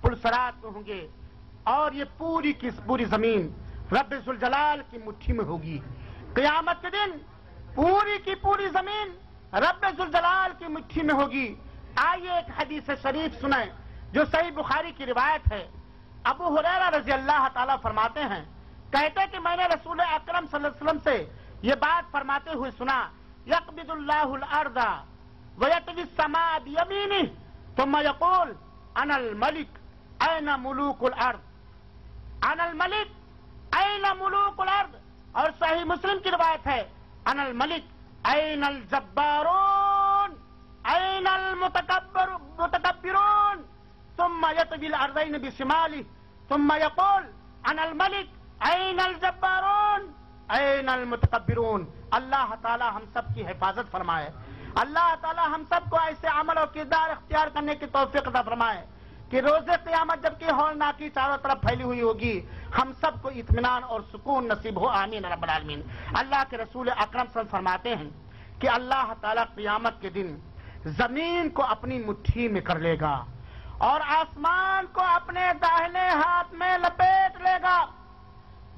پلصراط میں ہوں گے، اور یہ پوری کی پوری زمین رب ذوالجلال کی مٹھی میں ہوگی۔ قیامت کے دن پوری کی پوری زمین رب ذوالجلال کی مٹھی میں ہوگی۔ آئیے ایک حدیث شریف سنیں جو صحیح بخاری کی روایت ہے۔ ابو ہریرہ رضی اللہ تعالیٰ فرماتے ہیں کہتے کہ میں نے رسول اکرم صلی اللہ علیہ وسلم سے یہ بات فرماتے ہوئے سنا، یقبض اللہ الارض ویطوی السماء بیمینہ ثم یقول انا الملک این ملوک الارض، انا الملک این ملوک الارض۔ اور صحیح مسلم کی روایت ہے، انا الملک این الجبارون این المتکبرون، ثم یطوی الارضین بشمالہ ثم یقول انا الملک این الجبارون این المتکبرون۔ اللہ تعالی ہم سب کی حفاظت فرمائے، اللہ تعالی ہم سب کو ایسے عمل اور کردار اختیار کرنے کی توفیق عطا فرمائے کہ روز قیامت جبکہ ہولناکی چاروں طرف پھیلی ہوئی ہوگی، ہم سب کو اطمینان اور سکون نصیب ہو، آمین رب العالمین۔ اللہ کے رسول اکرم صلی اللہ علیہ وسلم فرماتے ہیں کہ اللہ تعالی قیامت کے دن زمین کو اپنی مٹھی میں کر لے گا اور آسمان کو اپنے داہنے ہاتھ میں لپیٹ لے گا،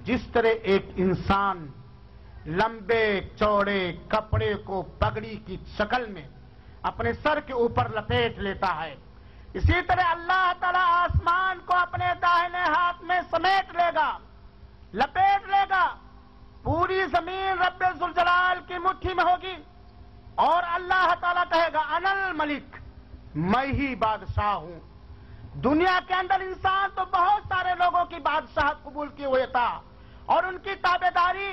جس طرح ایک انسان لمبے چوڑے کپڑے کو پگڑی کی شکل میں اپنے سر کے اوپر لپیٹ لیتا ہے، اسی طرح اللہ تعالیٰ آسمان کو اپنے داہنے ہاتھ میں سمیٹ لے گا، لپیٹ لے گا۔ پوری زمین رب ذوالجلال کی مٹھی میں ہوگی اور اللہ تعالیٰ کہے گا انا الملک، میں ہی بادشاہ ہوں۔ دنیا کے اندر انسان تو بہت سارے لوگوں کی بادشاہت قبول کیے ہوئے تھا اور ان کی تابعداری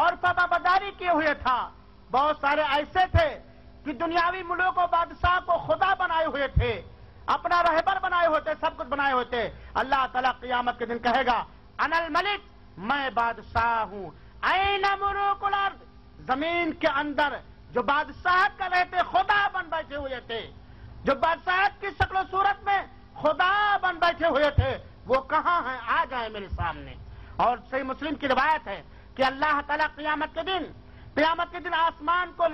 اور فرمانبرداری کیے ہوئے تھا، بہت سارے ایسے تھے کہ دنیاوی ملوک و بادشاہ کو خدا بنائے ہوئے تھے، اپنا رہبر بنائے ہوئے تھے، سب کچھ بنائے ہوئے تھے۔ اللہ تعالیٰ قیامت کے دن کہے گا انا الملک، میں بادشاہ ہوں۔ این ملوک الارض، زمین کے اندر جو بادشاہت کر رہے تھے خدا بن بیٹھے ہوئے تھے، جو بادشاہت کی شکل و صورت میں خدا بن بیٹھے ہوئے تھے، وہ کہاں ہیں؟ آ جائیں میرے سامنے۔ اور صحیح مسلم کی روایت ہے کہ اللہ تعالیٰ قیامت کے دن آسمان کو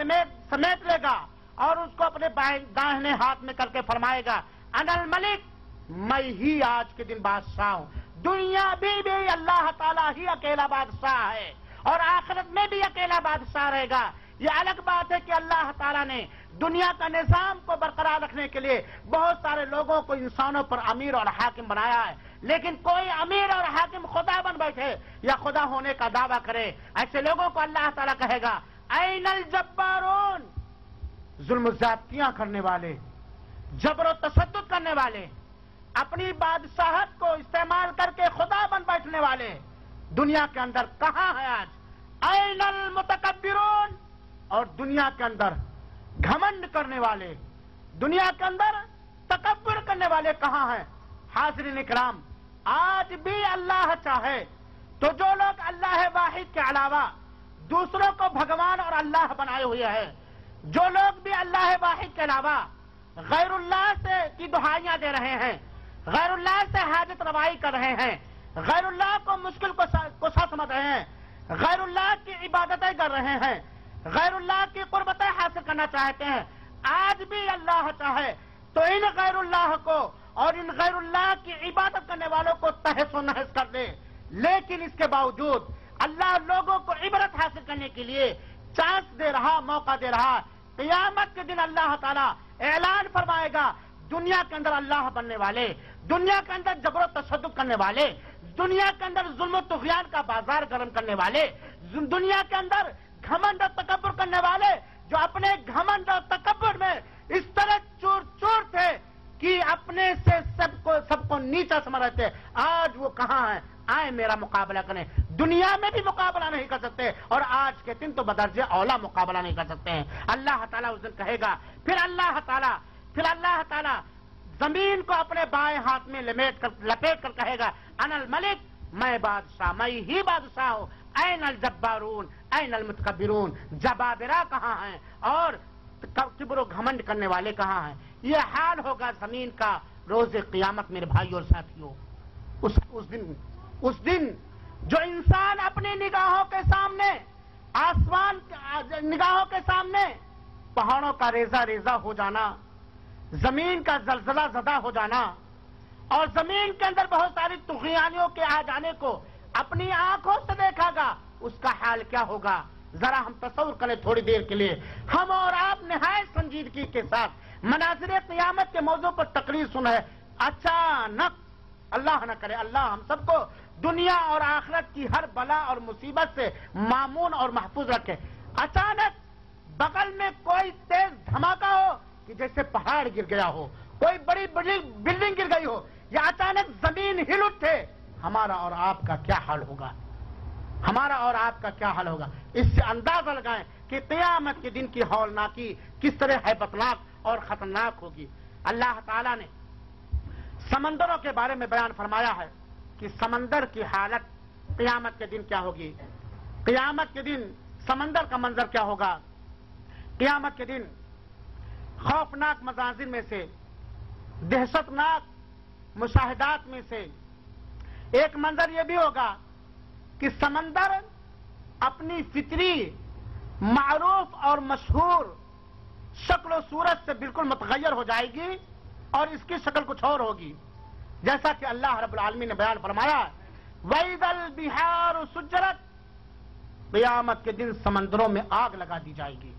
سمیٹ لے گا اور اس کو اپنے داہنے ہاتھ میں کر کے فرمائے گا انا الملک، میں ہی آج کے دن بادشاہ ہوں۔ دنیا بھی اللہ تعالیٰ ہی اکیلا بادشاہ ہے اور آخرت میں بھی اکیلا بادشاہ رہے گا۔ یہ الگ بات ہے کہ اللہ تعالیٰ نے دنیا کا نظام کو برقرار رکھنے کے لیے بہت سارے لوگوں کو انسانوں پر امیر اور حاکم بنایا ہے، لیکن کوئی امیر اور حاکم خدا بن بیٹھے یا خدا ہونے کا دعویٰ کرے، ایسے لوگوں کو اللہ تعالیٰ کہے گا این الجبارون، ظلم و زیادتیاں کرنے والے، جبر و تشدد کرنے والے، اپنی بادشاہت کو استعمال کر کے خدا بن بیٹھنے والے دنیا کے اندر کہاں ہے آج؟ این المتکبرون، اور دنیا کے اندر گھمنڈ کرنے والے، دنیا کے اندر تکبر کرنے والے کہاں ہیں؟ حاضرین کرام، آج بھی اللہ چاہے تو جو لوگ اللہ واحد کے علاوہ دوسروں کو بھگوان اور اللہ بنائے ہوئے ہیں، جو لوگ بھی اللہ واحد کے علاوہ غیر اللہ سے کی دہائیاں دے رہے ہیں، غیر اللہ سے حاجت روائی کر رہے ہیں، غیر اللہ کو مشکل کو سمجھ رہے ہیں، غیر اللہ کی عبادتیں کر رہے ہیں، غیر اللہ کی قربتیں حاصل کرنا چاہتے ہیں، آج بھی اللہ چاہے تو ان غیر اللہ کو اور ان غیر اللہ کی عبادت کرنے والوں کو تہس و نحس کر دے، لیکن اس کے باوجود اللہ لوگوں کو عبرت حاصل کرنے کے لیے چانس دے رہا، موقع دے رہا۔ قیامت کے دن اللہ تعالیٰ اعلان فرمائے گا دنیا کے اندر اللہ بننے والے، دنیا کے اندر جبر و تشدد کرنے والے، دنیا کے اندر ظلم و طغیان کا بازار گرم کرنے والے، دنیا کے اندر گھمنڈ اور تکبر کرنے والے، جو اپنے گھمنڈ اور تکبر میں اس طرح چور چور تھے کہ اپنے سے سب کو نیچا سمجھ رہے تھے، آج وہ کہاں ہیں؟ آئے میرا مقابلہ کریں۔ دنیا میں بھی مقابلہ نہیں کر سکتے اور آج کے دن تو بدرجہ اولا مقابلہ نہیں کر سکتے ہیں۔ اللہ تعالیٰ اس دن کہے گا، پھر اللہ تعالیٰ زمین کو اپنے بائیں ہاتھ میں لپیٹ کر کہے گا انا الملک، میں بادشاہ، میں ہی بادشاہ ہوں۔ این الجبارون این المتکبرون، جبابرہ کہاں ہیں اور کبر و گھمنڈ کرنے والے کہاں ہیں؟ یہ حال ہوگا زمین کا روز قیامت میرے بھائی اور ساتھیوں۔ اس دن جو انسان اپنی نگاہوں کے سامنے نگاہوں کے سامنے پہاڑوں کا ریزہ ریزہ ہو جانا، زمین کا زلزلہ زدہ ہو جانا اور زمین کے اندر بہت ساری طغیانیوں کے آ جانے کو اپنی آنکھوں سے دیکھا گا، اس کا حال کیا ہوگا؟ ذرا ہم تصور کریں تھوڑی دیر کے لیے، ہم اور آپ نہایت سنجیدگی کے ساتھ مناظر قیامت کے موضوع پر تقریر سن ہے، اچانک اللہ نہ کرے، اللہ ہم سب کو دنیا اور آخرت کی ہر بلا اور مصیبت سے مامون اور محفوظ رکھے۔ اچانک بغل میں کوئی تیز دھماکہ ہو کہ جیسے پہاڑ گر گیا ہو، کوئی بڑی بلڈنگ گر گئی ہو، یا اچانک زمین ہل اٹھے، ہمارا اور آپ کا کیا حال ہوگا؟ ہمارا اور آپ کا کیا حال ہوگا؟ اس سے اندازہ لگائیں کہ قیامت کے دن کی ہولناکی کس طرح ہیبتناک اور خطرناک ہوگی۔ اللہ تعالیٰ نے سمندروں کے بارے میں بیان فرمایا ہے کہ سمندر کی حالت قیامت کے دن کیا ہوگی۔ قیامت کے دن سمندر کا منظر کیا ہوگا؟ قیامت کے دن خوفناک مناظر میں سے، دہشتناک مشاہدات میں سے ایک منظر یہ بھی ہوگا کہ سمندر اپنی فطری معروف اور مشہور شکل و صورت سے بالکل متغیر ہو جائے گی اور اس کی شکل کچھ اور ہوگی، جیسا کہ اللہ رب العالمین نے بیان فرمایا وَإِذَا الْبِحَارُ سُجِّرَتْ، قیامت کے دن سمندروں میں آگ لگا دی جائے گی،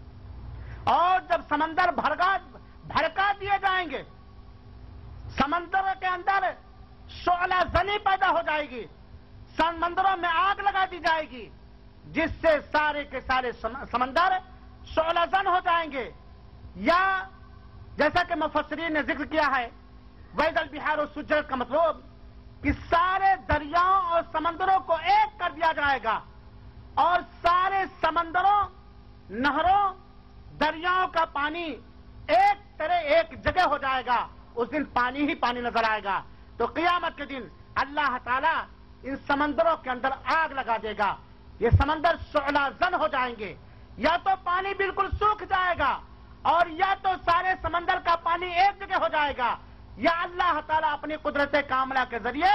اور جب سمندر بھڑکا دیے جائیں گے، سمندر کے اندر شعلہ زنی پیدا ہو جائے گی، سمندروں میں آگ لگا دی جائے گی، جس سے سارے کے سارے سمندر شعلہ زن ہو جائیں گے، یا جیسا کہ مفسرین نے ذکر کیا ہے وَإِذَا الْبِحَارُ سُجِّرَتْ کا مطلب کہ سارے دریاؤں اور سمندروں کو ایک کر دیا جائے گا، اور سارے سمندروں، نہروں، دریاؤں کا پانی ایک طرح ایک جگہ ہو جائے گا، اس دن پانی ہی پانی نظر آئے گا۔ تو قیامت کے دن اللہ تعالیٰ ان سمندروں کے اندر آگ لگا دے گا، یہ سمندر شعلہ زن ہو جائیں گے، یا تو پانی بالکل سوکھ جائے گا، اور یا تو سارے سمندر کا پانی ایک جگہ ہو جائے گا، یا اللہ تعالیٰ اپنی قدرت کاملہ کے ذریعے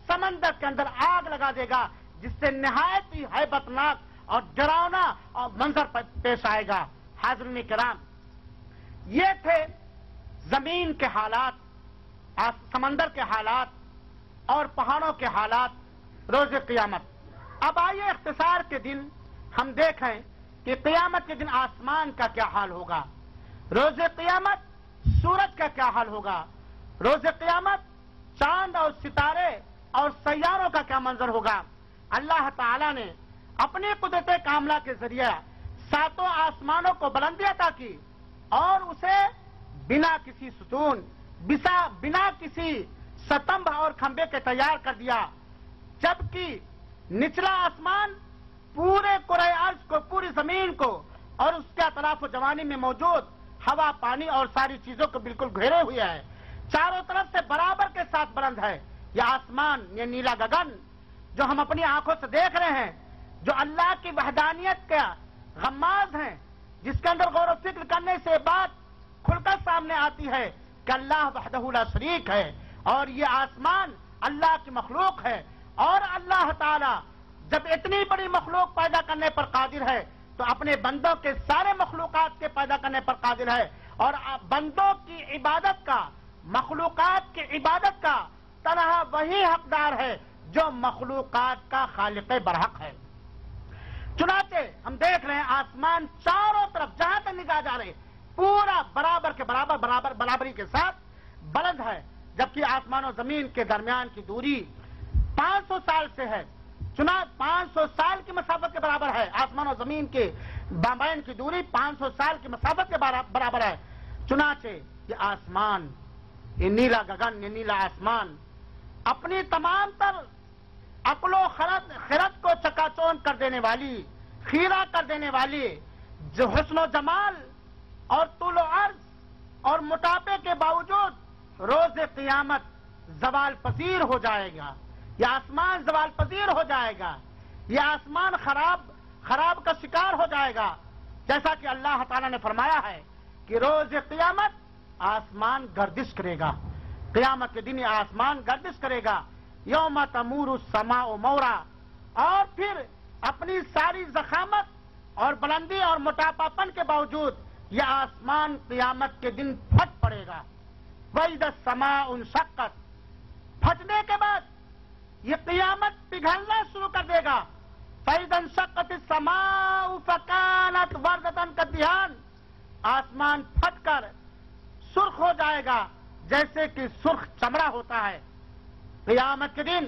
سمندر کے اندر آگ لگا دے گا، جس سے نہایت ہی ہیبتناک اور ڈراؤنا اور منظر پیش آئے گا۔ حاضرین کرام، یہ تھے زمین کے حالات، سمندر کے حالات اور پہاڑوں کے حالات روز قیامت۔ اب آئیے اختصار کے دن ہم دیکھیں کہ قیامت کے دن آسمان کا کیا حال ہوگا، روز قیامت سورج کا کیا حال ہوگا، روز قیامت چاند اور ستارے اور سیاروں کا کیا منظر ہوگا۔ اللہ تعالیٰ نے اپنی قدرت کاملہ کے ذریعے ساتوں آسمانوں کو بلندی عطا کی، اور اسے بنا کسی ستون، بنا کسی ستمبھ اور کھمبے کے تیار کر دیا، جبکہ نچلا آسمان پورے کرۂ ارض کو، پوری زمین کو اور اس کے اطراف و جوانی میں موجود ہوا، پانی اور ساری چیزوں کو بالکل گھیرے ہوئے ہے، چاروں طرف سے برابر کے ساتھ بلند ہے۔ یہ آسمان، یہ نیلا گگن جو ہم اپنی آنکھوں سے دیکھ رہے ہیں، جو اللہ کی وحدانیت کا غماز ہیں، جس کے اندر غور و فکر کرنے سے بات کھل کر سامنے آتی ہے کہ اللہ وحدہ لا شریک ہے، اور یہ آسمان اللہ کی مخلوق ہے، اور اللہ تعالی جب اتنی بڑی مخلوق پیدا کرنے پر قادر ہے تو اپنے بندوں کے سارے مخلوقات کے پیدا کرنے پر قادر ہے، اور بندوں کی عبادت کا، مخلوقات کی عبادت کا تنہا وہی حقدار ہے جو مخلوقات کا خالق برحق ہے۔ چنانچہ ہم دیکھ رہے ہیں آسمان چاروں طرف جہاں تک نگاہ جا رہے پورا برابر کے برابری کے ساتھ بلند ہے، جبکہ آسمان و زمین کے درمیان کی دوری 500 سال سے ہے، 500 سال کی مسافت کے برابر ہے، آسمان و زمین کے بابین کی دوری 500 سال کی مسافت کے برابر ہے۔ چنانچہ یہ آسمان، یہ نیلا گگن، یہ نیلا آسمان اپنی تمام تر عقل و خرد کو چکا چوند کر دینے والی، خیرہ کر دینے والی، جو حسن و جمال اور طول و عرض اور موٹاپے کے باوجود روز قیامت زوال پذیر ہو جائے گا، یہ آسمان زوال پذیر ہو جائے گا، یہ آسمان خراب کا شکار ہو جائے گا، جیسا کہ اللہ تعالیٰ نے فرمایا ہے کہ روز قیامت آسمان گردش کرے گا، قیامت کے دن یہ آسمان گردش کرے گا، یوم تمور السماء مورا، اور پھر اپنی ساری ضخامت اور بلندی اور موٹاپا پن کے باوجود یہ آسمان قیامت کے دن پھٹ پڑے گا۔ وَإِذَا السَّمَاءُ انشَقَّتْ، پھٹنے کے بعد یہ قیامت پگھلنا شروع کر دے گا۔ فَإِذَا انشَقَّتِ السَّمَاءُ فَكَانَتْ وَرْدَةً كَالدِّهَانِ، آسمان پھٹ کر سرخ ہو جائے گا جیسے کہ سرخ چمڑا ہوتا ہے۔ قیامت کے دن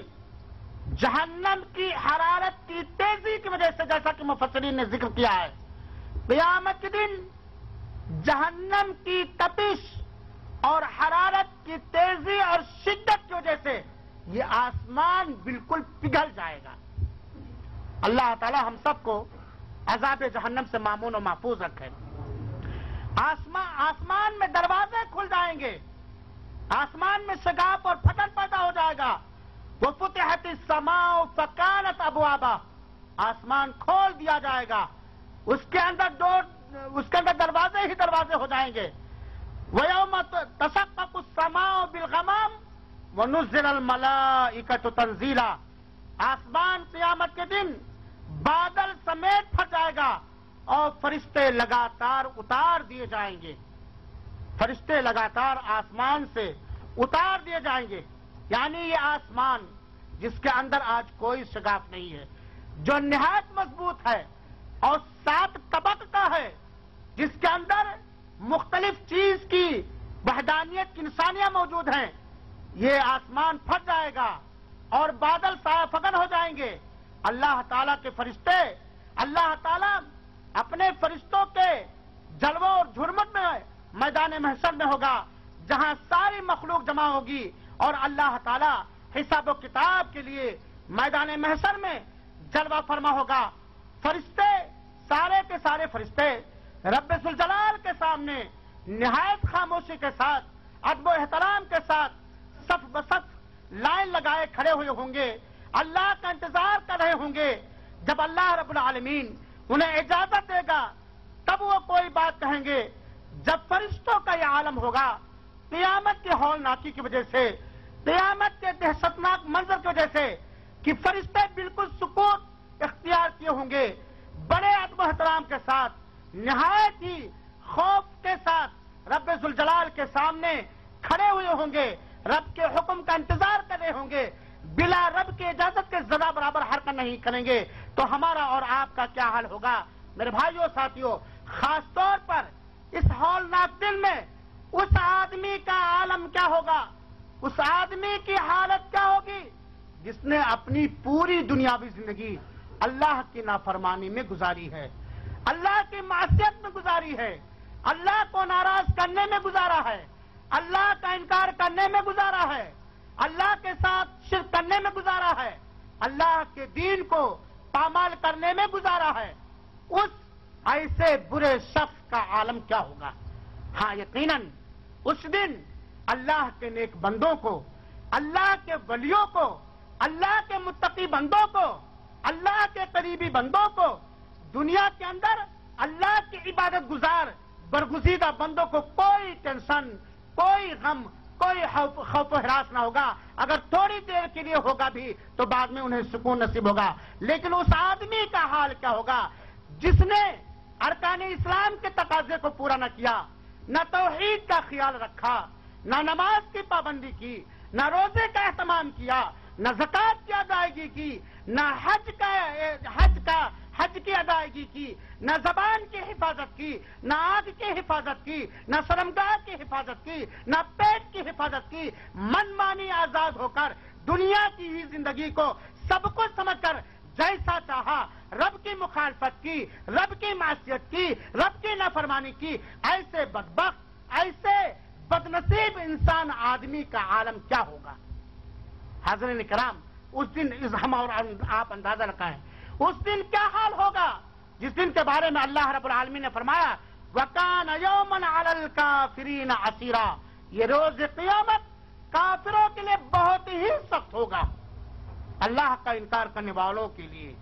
جہنم کی حرارت کی تیزی کی وجہ سے، جیسا کہ مفسرین نے ذکر کیا ہے، قیامت کے دن جہنم کی تپش اور حرارت کی تیزی اور شدت کی وجہ سے یہ آسمان بالکل پگھل جائے گا۔ اللہ تعالی ہم سب کو عذاب جہنم سے مامون و محفوظ رکھے۔ آسمان میں دروازے کھل جائیں گے، آسمان میں شگاف اور پھٹن پیدا ہو جائے گا۔ وَفُتِحَتِ السَّمَاءُ فَكَانَتْ أَبْوَابًا، آسمان کھول دیا جائے گا، اس کے اندر دروازے ہی دروازے ہو جائیں گے۔ وَيَوْمَ تَشَقَّقُ السَّمَاءُ بِالْغَمَامِ وَنُزِّلَ الْمَلَائِكَةُ تَنزِيلًا، آسمان قیامت کے دن بادل سمیت پھٹ جائے گا اور فرشتے لگاتار اتار دیے جائیں گے، فرشتے لگاتار آسمان سے اتار دیے جائیں گے۔ یعنی یہ آسمان جس کے اندر آج کوئی شگاف نہیں ہے، جو نہایت مضبوط ہے اور 7 طبق کا ہے، جس کے اندر مختلف چیز کی وحدانیت کی نشانیاں موجود ہیں، یہ آسمان پھٹ جائے گا اور بادل سایہ فگن ہو جائیں گے۔ اللہ تعالیٰ کے فرشتے، اللہ تعالیٰ اپنے فرشتوں کے جلووں اور جھرمٹ میں میدان محشر میں ہوگا، جہاں ساری مخلوق جمع ہوگی، اور اللہ تعالیٰ حساب و کتاب کے لیے میدان محشر میں جلوہ فرما ہوگا۔ فرشتے، سارے کے سارے فرشتے رب ذوالجلال کے سامنے نہایت خاموشی کے ساتھ، ادب و احترام کے ساتھ صف بصف لائن لگائے کھڑے ہوئے ہوں گے، اللہ کا انتظار کر رہے ہوں گے۔ جب اللہ رب العالمین انہیں اجازت دے گا تب وہ کوئی بات کہیں گے۔ جب فرشتوں کا یہ عالم ہوگا، قیامت کے ہولناکی کی وجہ سے، قیامت کے دہشتناک منظر کی وجہ سے، کہ فرشتے بالکل سکوت اختیار کیے ہوں گے، بڑے ادب و احترام کے ساتھ، نہایت ہی خوف کے ساتھ رب ذوالجلال کے سامنے کھڑے ہوئے ہوں گے، رب کے حکم کا انتظار کر رہے ہوں گے، بلا رب کی اجازت کے ذرا برابر حرکت نہیں کریں گے، تو ہمارا اور آپ کا کیا حال ہوگا؟ میرے بھائیوں ساتھیوں، خاص طور پر اس ہولناک دن میں اس آدمی کا عالم کیا ہوگا، اس آدمی کی حالت کیا ہوگی جس نے اپنی پوری دنیاوی زندگی اللہ کی نافرمانی میں گزاری ہے، اللہ کی معصیت میں گزاری ہے، اللہ کو ناراض کرنے میں گزارا ہے، اللہ کا انکار کرنے میں گزارا ہے، اللہ کے ساتھ شرک کرنے میں گزارا ہے، اللہ کے دین کو پامال کرنے میں گزارا ہے۔ اس ایسے برے شخص کا عالم کیا ہوگا؟ ہاں یقیناً اس دن اللہ کے نیک بندوں کو، اللہ کے ولیوں کو، اللہ کے متقی بندوں کو، اللہ کے قریبی بندوں کو، دنیا کے اندر اللہ کی عبادت گزار برگزیدہ بندوں کو کوئی ٹینشن، کوئی غم، کوئی خوف و ہراس نہ ہوگا۔ اگر تھوڑی دیر کے لیے ہوگا بھی تو بعد میں انہیں سکون نصیب ہوگا۔ لیکن اس آدمی کا حال کیا ہوگا جس نے ارکان اسلام کے تقاضے کو پورا نہ کیا، نہ توحید کا خیال رکھا، نہ نماز کی پابندی کی، نہ روزے کا اہتمام کیا، نہ زکوٰۃ کی ادائیگی کی، نہ حج کی ادائیگی کی، نہ زبان کی حفاظت کی، نہ آنکھ کی حفاظت کی، نہ شرمگاہ کی حفاظت کی، نہ پیٹ کی حفاظت کی، من مانی آزاد ہو کر دنیا کی ہی زندگی کو سب کچھ سمجھ کر جیسا چاہا رب کی مخالفت کی، رب کی معصیت کی، رب کی نافرمانی کی، ایسے بدبخت، ایسے بدنصیب انسان آدمی کا عالم کیا ہوگا؟ حاضرین کرام، اس دن ہم اور آپ اندازہ لگائیں اس دن کیا حال ہوگا، جس دن کے بارے میں اللہ رب العالمین نے فرمایا وَكَانَ يَوْمًا عَلَى الْكَافِرِينَ عَسِيرًا، یہ روز قیامت کافروں کے لیے بہت ہی سخت ہوگا، اللہ کا انکار کرنے والوں کے لیے،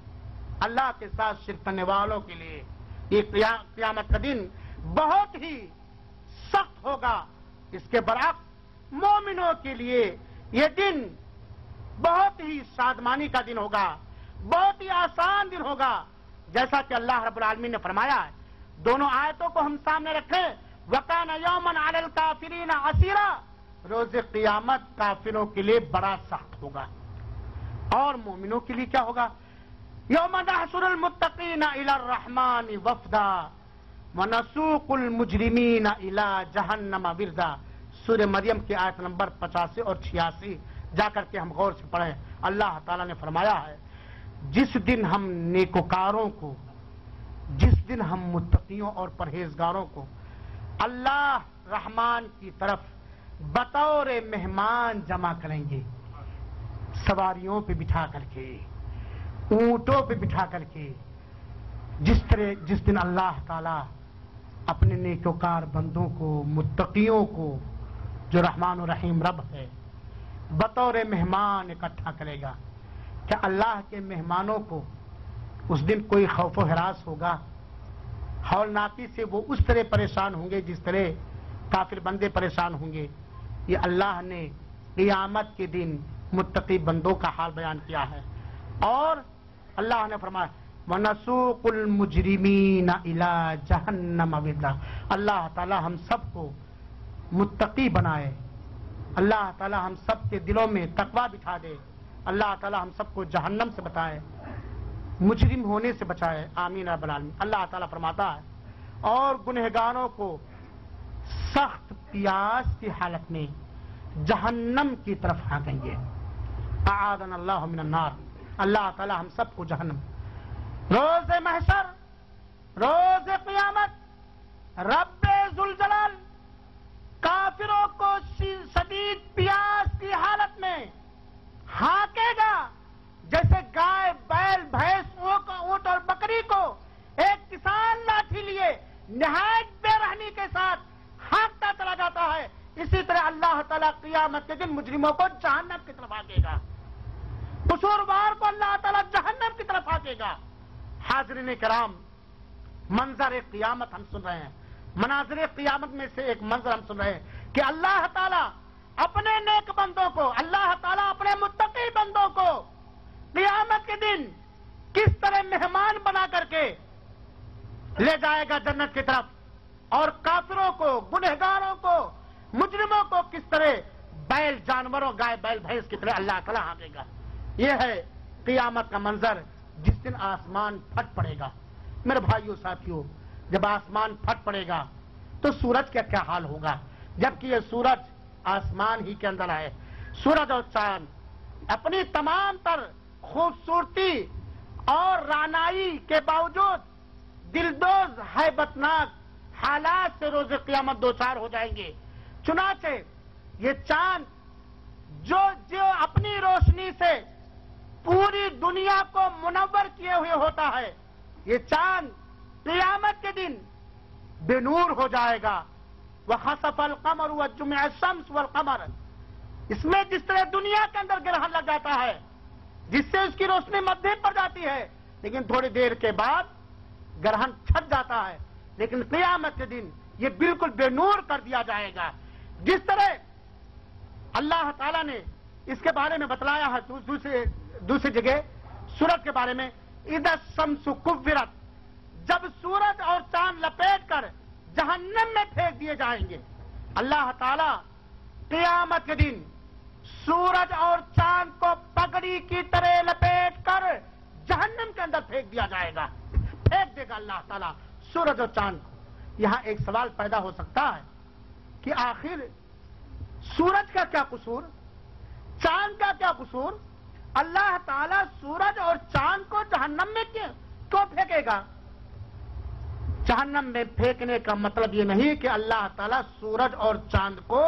اللہ کے ساتھ شرک کرنے والوں کے لیے یہ قیامت کا دن بہت ہی سخت ہوگا۔ اس کے برعکس مومنوں کے لیے یہ دن بہت ہی شادمانی کا دن ہوگا، بہت ہی آسان دن ہوگا، جیسا کہ اللہ رب العالمین نے فرمایا ہے۔ دونوں آیتوں کو ہم سامنے رکھیں، وَكَانَ يَوْمًا عَلَى الْكَافِرِينَ عَسِيرًا، روز قیامت کافروں کے لیے بڑا سخت ہوگا، اور مومنوں کے لیے کیا ہوگا؟ يَوْمَ نَحْشُرُ الْمُتَّقِينَ إِلَى الرَّحْمَنِ وَفْدًا وَنَسُوقُ الْمُجْرِمِينَ إِلَى جَهَنَّمَ وِرْدًا، سورہ مریم کی آیت نمبر 85 اور 86 جا کر کے ہم غور سے پڑھیں. اللہ تعالیٰ نے فرمایا ہے جس دن ہم نیکوکاروں کو، جس دن ہم متقیوں اور پرہیزگاروں کو اللہ رحمان کی طرف بطور مہمان جمع کریں گے، سواریوں پہ بٹھا کر کے، اونٹوں پہ بٹھا کر کے، جس دن اللہ تعالیٰ اپنے نیکوکار بندوں کو، متقیوں کو، جو رحمان و رحیم رب ہے، بطور مہمان اکٹھا کرے گا. کیا اللہ کے مہمانوں کو اس دن کوئی خوف و ہراس ہوگا؟ ہولناکی سے وہ اس طرح پریشان ہوں گے جس طرح کافر بندے پریشان ہوں گے. یہ اللہ نے قیامت کے دن متقی بندوں کا حال بیان کیا ہے. اور اللہ نے فرمایا وَنَسُوقُ الْمُجْرِمِينَ إِلَىٰ جَهَنَّمَ وِرْدًا. اللہ تعالی ہم سب کو متقی بنائے، اللہ تعالی ہم سب کے دلوں میں تقوی بٹھا دے، اللہ تعالی ہم سب کو جہنم سے بچائے، مجرم ہونے سے بچائے. آمین رب العالمین. اللہ تعالیٰ فرماتا ہے اور گنہگاروں کو سخت پیاس کی حالت میں جہنم کی طرف ہانکیں گے. اعاذنا اللہ من النار. اللہ تعالیٰ ہم سب کو جہنم، روز محشر، روز قیامت رب ذوالجلال کافروں کو شدید پیاس کی حالت میں ہانکے گا، جیسے گائے، بیل، بھینس، اونٹ اور بکری کو ایک کسان لاٹھی لیے نہایت بے رحمی کے ساتھ ہانکتا چلا جاتا ہے، اسی طرح اللہ تعالیٰ قیامت کے دن مجرموں کو جہنم کی طرف ہانکے گا، قصوروار کو اللہ تعالیٰ جہنم کی طرف ہانکے گا. حاضرین کرام، منظر قیامت ہم سن رہے ہیں، مناظر قیامت میں سے ایک منظر ہم سن رہے ہیں کہ اللہ تعالیٰ اپنے نیک بندوں کو، اللہ تعالیٰ اپنے متقی بندوں کو قیامت کے دن کس طرح مہمان بنا کر کے لے جائے گا جنت کی طرف، اور کافروں کو، گنہگاروں کو، مجرموں کو کس طرح بیل جانوروں، گائے، بیل، بھینس کی طرح اللہ تعالیٰ ہانکے گا. یہ ہے قیامت کا منظر جس دن آسمان پھٹ پڑے گا. میرے بھائیوں ساتھیوں، جب آسمان پھٹ پڑے گا تو سورج کا کیا حال ہوگا؟ جبکہ یہ سورج آسمان ہی کے اندر ہے. سورج اور چاند اپنی تمام تر خوبصورتی اور رعنائی کے باوجود دلدوز ہیبتناک حالات سے روز قیامت دوچار ہو جائیں گے. چنانچہ یہ چاند جو اپنی روشنی سے پوری دنیا کو منور کیے ہوئے ہوتا ہے، یہ چاند قیامت کے دن بے نور ہو جائے گا. وَخَسَفَ الْقَمَرُ وَجُمِعَ الشَّمْسُ وَالْقَمَرُ. اس میں جس طرح دنیا کے اندر گرہن لگ جاتا ہے جس سے اس کی روشنی مدھم پڑ جاتی ہے، لیکن تھوڑی دیر کے بعد گرہن چھٹ جاتا ہے، لیکن قیامت کے دن یہ بالکل بے نور کر دیا جائے گا. جس طرح اللہ تعالیٰ نے اس کے بارے میں بتلایا ہے دوسری جگہ سورج کے بارے میں، اِذَا الشَّمْسُ كُوِّرَتْ. جب سورج اور چاند لپیٹ کر جہنم میں پھینک دیے جائیں گے. اللہ تعالیٰ قیامت کے دن سورج اور چاند کو پگڑی کی طرح لپیٹ کر جہنم کے اندر پھینک دیا جائے گا، پھینک دے گا اللہ تعالیٰ سورج اور چاند کو. یہاں ایک سوال پیدا ہو سکتا ہے کہ آخر سورج کا کیا قصور، چاند کا کیا قصور؟ اللہ تعالیٰ سورج اور چاند کو جہنم میں کیوں پھینکے گا؟ جہنم میں پھینکنے کا مطلب یہ نہیں کہ اللہ تعالیٰ سورج اور چاند کو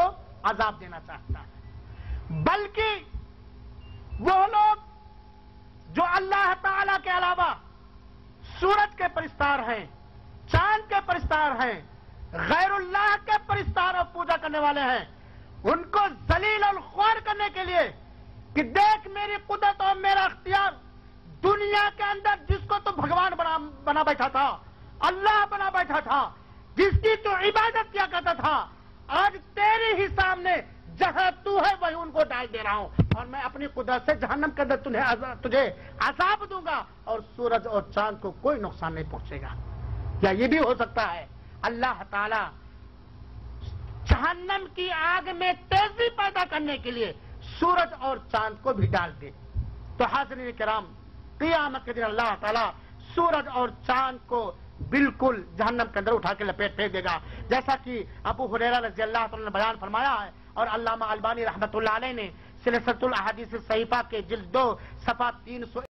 عذاب دینا چاہتا ہے، بلکہ وہ لوگ جو اللہ تعالیٰ کے علاوہ سورج کے پرستار ہیں، چاند کے پرستار ہیں، غیر اللہ کے پرستار اور پوجا کرنے والے ہیں، ان کو ذلیل اور خوار کرنے کے لیے کہ دیکھ میری قدرت اور میرا اختیار، دنیا کے اندر جس کو تو بھگوان بنا بیٹھا تھا، اللہ بنا بیٹھا تھا، جس کی تو عبادت کیا کرتا تھا، آج تیرے ہی سامنے جہاں تو ہے وہی ان کو ڈال دے رہا ہوں، اور میں اپنی قدرت سے جہنم کے اندر تجھے عذاب دوں گا، اور سورج اور چاند کو کوئی نقصان نہیں پہنچے گا. کیا یہ بھی ہو سکتا ہے اللہ تعالی جہنم کی آگ میں تیزی پیدا کرنے کے لیے سورج اور چاند کو بھی ڈال دے؟ تو حاضرین کرام، قیامت کے دن اللہ تعالیٰ سورج اور چاند کو بالکل جہنم کے اندر اٹھا کے لپیٹ پھینک دے گا، جیسا کہ ابو ہریرہ رضی اللہ عنہ نے بیان فرمایا ہے، اور علامہ البانی رحمۃ اللہ علیہ نے سلسلۃ الاحادیث الصحیفہ کے جلد 2 صفحہ 300